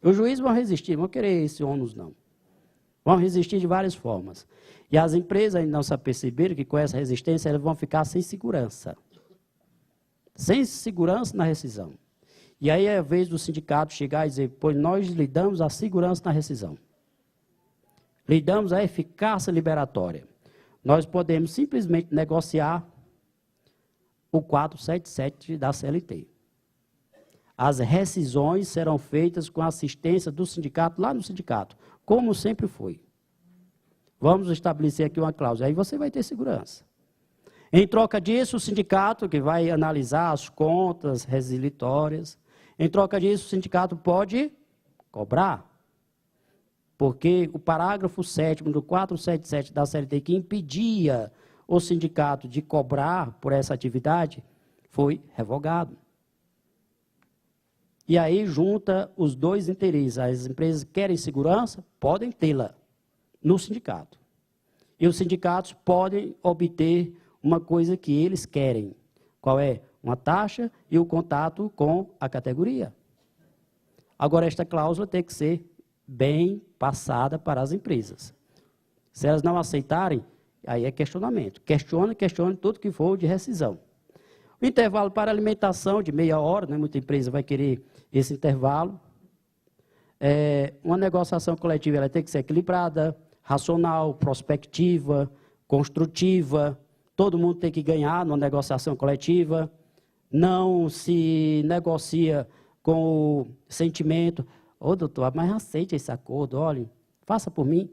Os juízes vão resistir, não vão querer esse ônus, não. Vão resistir de várias formas. E as empresas ainda não se aperceberam que com essa resistência elas vão ficar sem segurança. Sem segurança na rescisão. E aí é a vez do sindicato chegar e dizer, pois nós lhe damos a segurança na rescisão. Lhe damos a eficácia liberatória. Nós podemos simplesmente negociar o 477 da CLT. As rescisões serão feitas com a assistência do sindicato, lá no sindicato, como sempre foi. Vamos estabelecer aqui uma cláusula, aí você vai ter segurança. Em troca disso, o sindicato, que vai analisar as contas resilitórias, em troca disso, o sindicato pode cobrar. Porque o parágrafo 7º do 477 da CLT, que impedia o sindicato de cobrar por essa atividade, foi revogado. E aí junta os dois interesses. As empresas que querem segurança, podem tê-la no sindicato. E os sindicatos podem obter uma coisa que eles querem. Qual é? Uma taxa e o contato com a categoria. Agora, esta cláusula tem que ser bem passada para as empresas. Se elas não aceitarem, aí é questionamento. Questione tudo que for de rescisão. O intervalo para alimentação de meia hora, né, muita empresa vai querer esse intervalo. Uma negociação coletiva ela tem que ser equilibrada, racional, prospectiva, construtiva. Todo mundo tem que ganhar numa negociação coletiva. Não se negocia com o sentimento. Ô, doutor, mas aceite esse acordo, olha, faça por mim.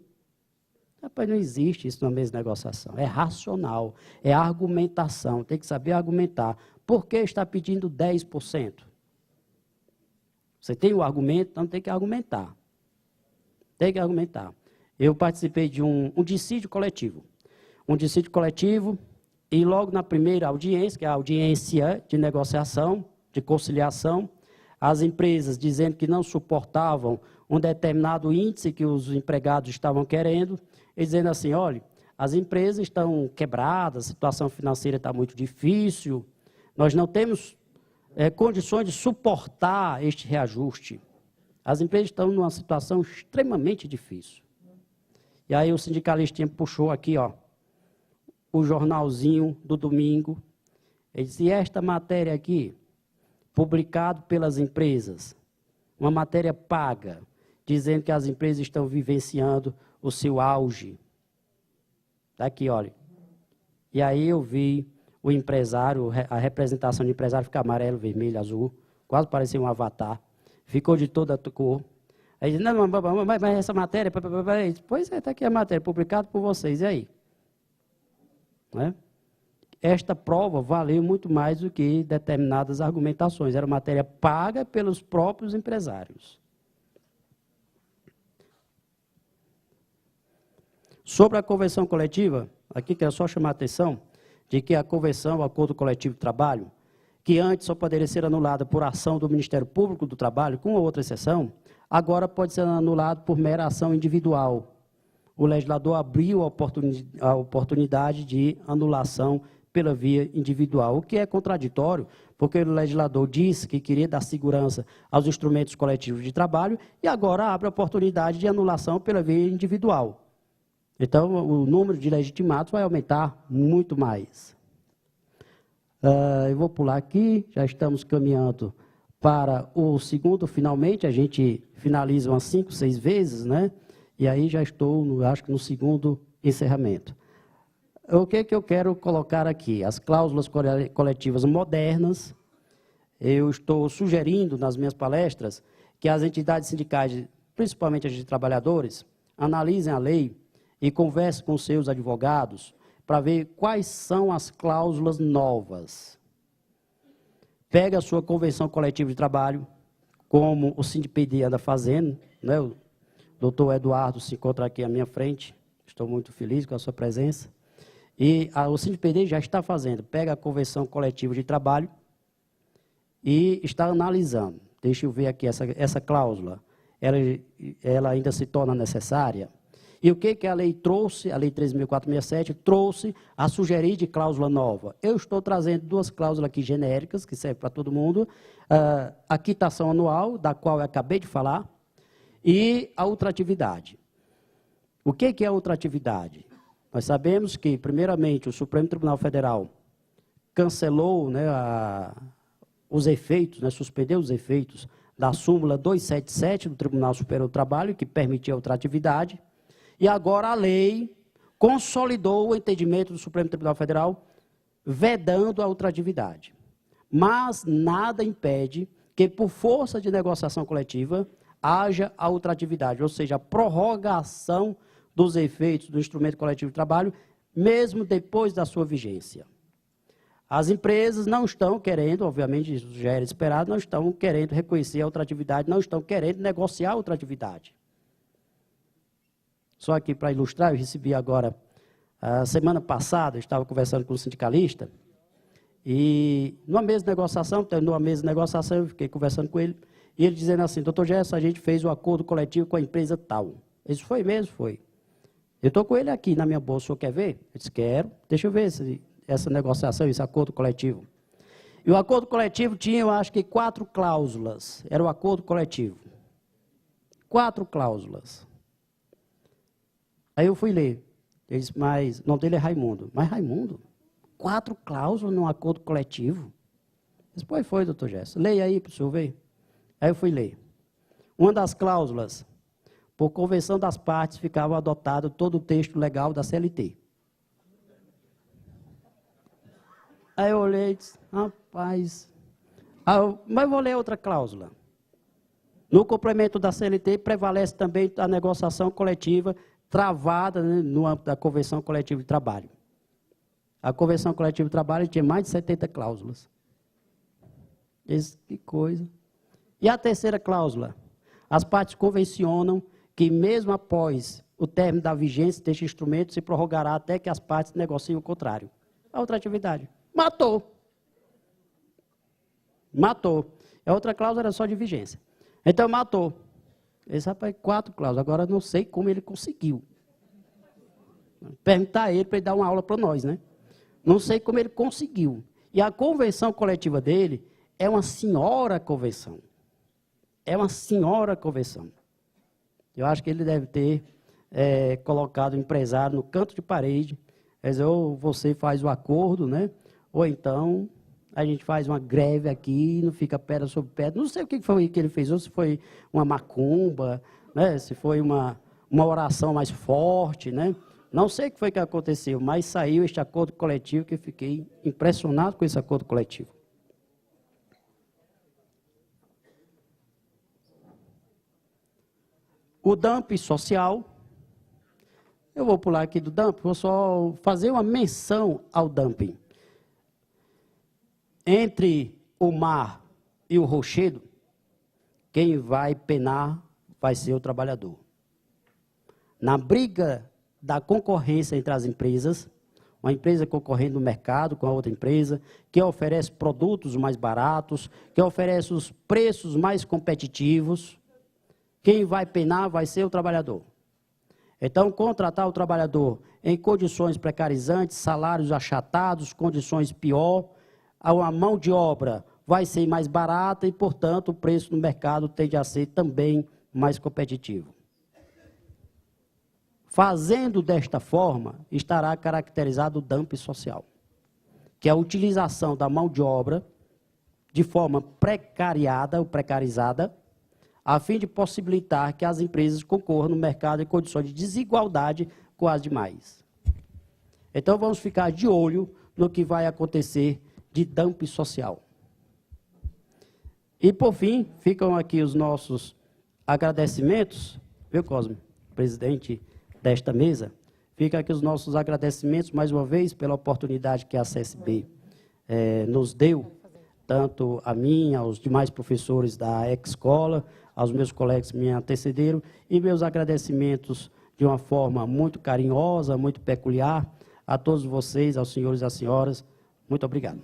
Rapaz, não existe isso na mesma negociação. É racional, é argumentação, tem que saber argumentar. Por que está pedindo 10%? Você tem o argumento, então tem que argumentar. Tem que argumentar. Eu participei de um dissídio coletivo. Um dissídio coletivo, e logo na primeira audiência, que é a audiência de negociação, de conciliação, as empresas dizendo que não suportavam um determinado índice que os empregados estavam querendo, e dizendo assim, olha, as empresas estão quebradas, a situação financeira está muito difícil, nós não temos condições de suportar este reajuste. As empresas estão numa situação extremamente difícil. E aí o sindicalistinha puxou aqui, ó, o jornalzinho do domingo, ele disse, e esta matéria aqui, publicado pelas empresas, uma matéria paga, dizendo que as empresas estão vivenciando o seu auge. Está aqui, olha. E aí eu vi o empresário, a representação do empresário ficar amarelo, vermelho, azul, quase parecia um avatar. Ficou de toda a cor. Aí disse, não, mas essa matéria, pois é, está aqui a matéria, publicada por vocês, e aí? Não é? esta prova valeu muito mais do que determinadas argumentações. Era matéria paga pelos próprios empresários. Sobre a convenção coletiva, aqui quero só chamar a atenção de que a convenção, o acordo coletivo de trabalho, que antes só poderia ser anulada por ação do Ministério Público do Trabalho, com outra exceção, agora pode ser anulado por mera ação individual. O legislador abriu a oportunidade de anulação pela via individual, o que é contraditório, porque o legislador disse que queria dar segurança aos instrumentos coletivos de trabalho e agora abre a oportunidade de anulação pela via individual. Então, o número de legitimados vai aumentar muito mais. Eu vou pular aqui, já estamos caminhando para o segundo, finalmente, a gente finaliza umas 5, 6 vezes, né? E aí já estou, acho que no segundo encerramento. O que eu quero colocar aqui? As cláusulas coletivas modernas. Eu estou sugerindo nas minhas palestras que as entidades sindicais, principalmente as de trabalhadores, analisem a lei e conversem com seus advogados para ver quais são as cláusulas novas. Pega a sua convenção coletiva de trabalho, como o SINDPD anda fazendo, né? O doutor Eduardo se encontra aqui à minha frente, estou muito feliz com a sua presença. E o SINDPD já está fazendo, pega a convenção coletiva de trabalho e está analisando. Deixa eu ver aqui essa cláusula, ela ainda se torna necessária? E o que a lei trouxe, a lei 13.467, trouxe a sugerir de cláusula nova? Eu estou trazendo 2 cláusulas aqui genéricas, que servem para todo mundo, a quitação anual, da qual eu acabei de falar, e a ultratividade. O que é a ultratividade? Nós sabemos que, primeiramente, o Supremo Tribunal Federal cancelou, né, os efeitos, né, suspendeu os efeitos da súmula 277 do Tribunal Superior do Trabalho, que permitia a ultratividade, e agora a lei consolidou o entendimento do Supremo Tribunal Federal vedando a ultratividade. Mas nada impede que, por força de negociação coletiva, haja a ultratividade, ou seja, a prorrogação dos efeitos do instrumento coletivo de trabalho, mesmo depois da sua vigência. As empresas não estão querendo, obviamente, isso já era esperado, não estão querendo reconhecer a ultratividade, não estão querendo negociar a ultratividade. Só aqui para ilustrar, eu recebi agora, semana passada, eu estava conversando com um sindicalista, e numa mesa de negociação, eu fiquei conversando com ele, e ele dizendo assim: doutor Gerson, a gente fez o acordo coletivo com a empresa tal. Isso foi mesmo? Foi. Eu estou com ele aqui na minha bolsa, o senhor quer ver? Eu disse: quero, deixa eu ver essa negociação, esse acordo coletivo. E o acordo coletivo tinha, eu acho que 4 cláusulas, era o acordo coletivo. 4 cláusulas. Aí eu fui ler. Ele disse: mas o nome dele é Raimundo. Mas Raimundo, 4 cláusulas num acordo coletivo? Eu disse: pois foi, doutor Gerson. Leia aí para o senhor ver. Aí eu fui ler. Uma das cláusulas, por convenção das partes, ficava adotado todo o texto legal da CLT. Aí eu olhei e disse: rapaz, mas eu vou ler outra cláusula. No complemento da CLT, prevalece também a negociação coletiva travada, né, no âmbito da Convenção Coletiva de Trabalho. A Convenção Coletiva de Trabalho tinha mais de 70 cláusulas. Que coisa. E a terceira cláusula? As partes convencionam que, mesmo após o término da vigência deste instrumento, se prorrogará até que as partes negociem o contrário. A outra atividade. Matou. Matou. A outra cláusula era só de vigência. Então, matou. Esse rapaz, 4 cláusulas. Agora, não sei como ele conseguiu. Perguntar a ele para ele dar uma aula para nós, né? Não sei como ele conseguiu. E a convenção coletiva dele é uma senhora convenção. É uma senhora convenção. Eu acho que ele deve ter colocado o empresário no canto de parede. Quer dizer, ou você faz o acordo, né? Ou então a gente faz uma greve aqui, não fica pedra sobre pedra. Não sei o que foi que ele fez, ou se foi uma macumba, né? Se foi uma oração mais forte, né? Não sei o que foi que aconteceu, mas saiu este acordo coletivo que eu fiquei impressionado com esse acordo coletivo. O dumping social, eu vou pular aqui do dumping, vou só fazer uma menção ao dumping. entre o mar e o rochedo, quem vai penar vai ser o trabalhador. Na briga da concorrência entre as empresas, uma empresa concorrendo no mercado com a outra empresa, que oferece produtos mais baratos, que oferece os preços mais competitivos, quem vai penar vai ser o trabalhador. Então, contratar o trabalhador em condições precarizantes, salários achatados, condições pior, a mão de obra vai ser mais barata e, portanto, o preço no mercado tende a ser também mais competitivo. Fazendo desta forma, estará caracterizado o dumping social, que é a utilização da mão de obra de forma precariada ou precarizada, a fim de possibilitar que as empresas concorram no mercado em condições de desigualdade com as demais. Então, vamos ficar de olho no que vai acontecer de dumping social. E, por fim, ficam aqui os nossos agradecimentos, viu, Cosme, presidente desta mesa, fica aqui os nossos agradecimentos, mais uma vez, pela oportunidade que a CSB nos deu, tanto a mim, aos demais professores da escola, aos meus colegas que me antecederam, e meus agradecimentos de uma forma muito carinhosa, muito peculiar, a todos vocês, aos senhores e às senhoras. Muito obrigado.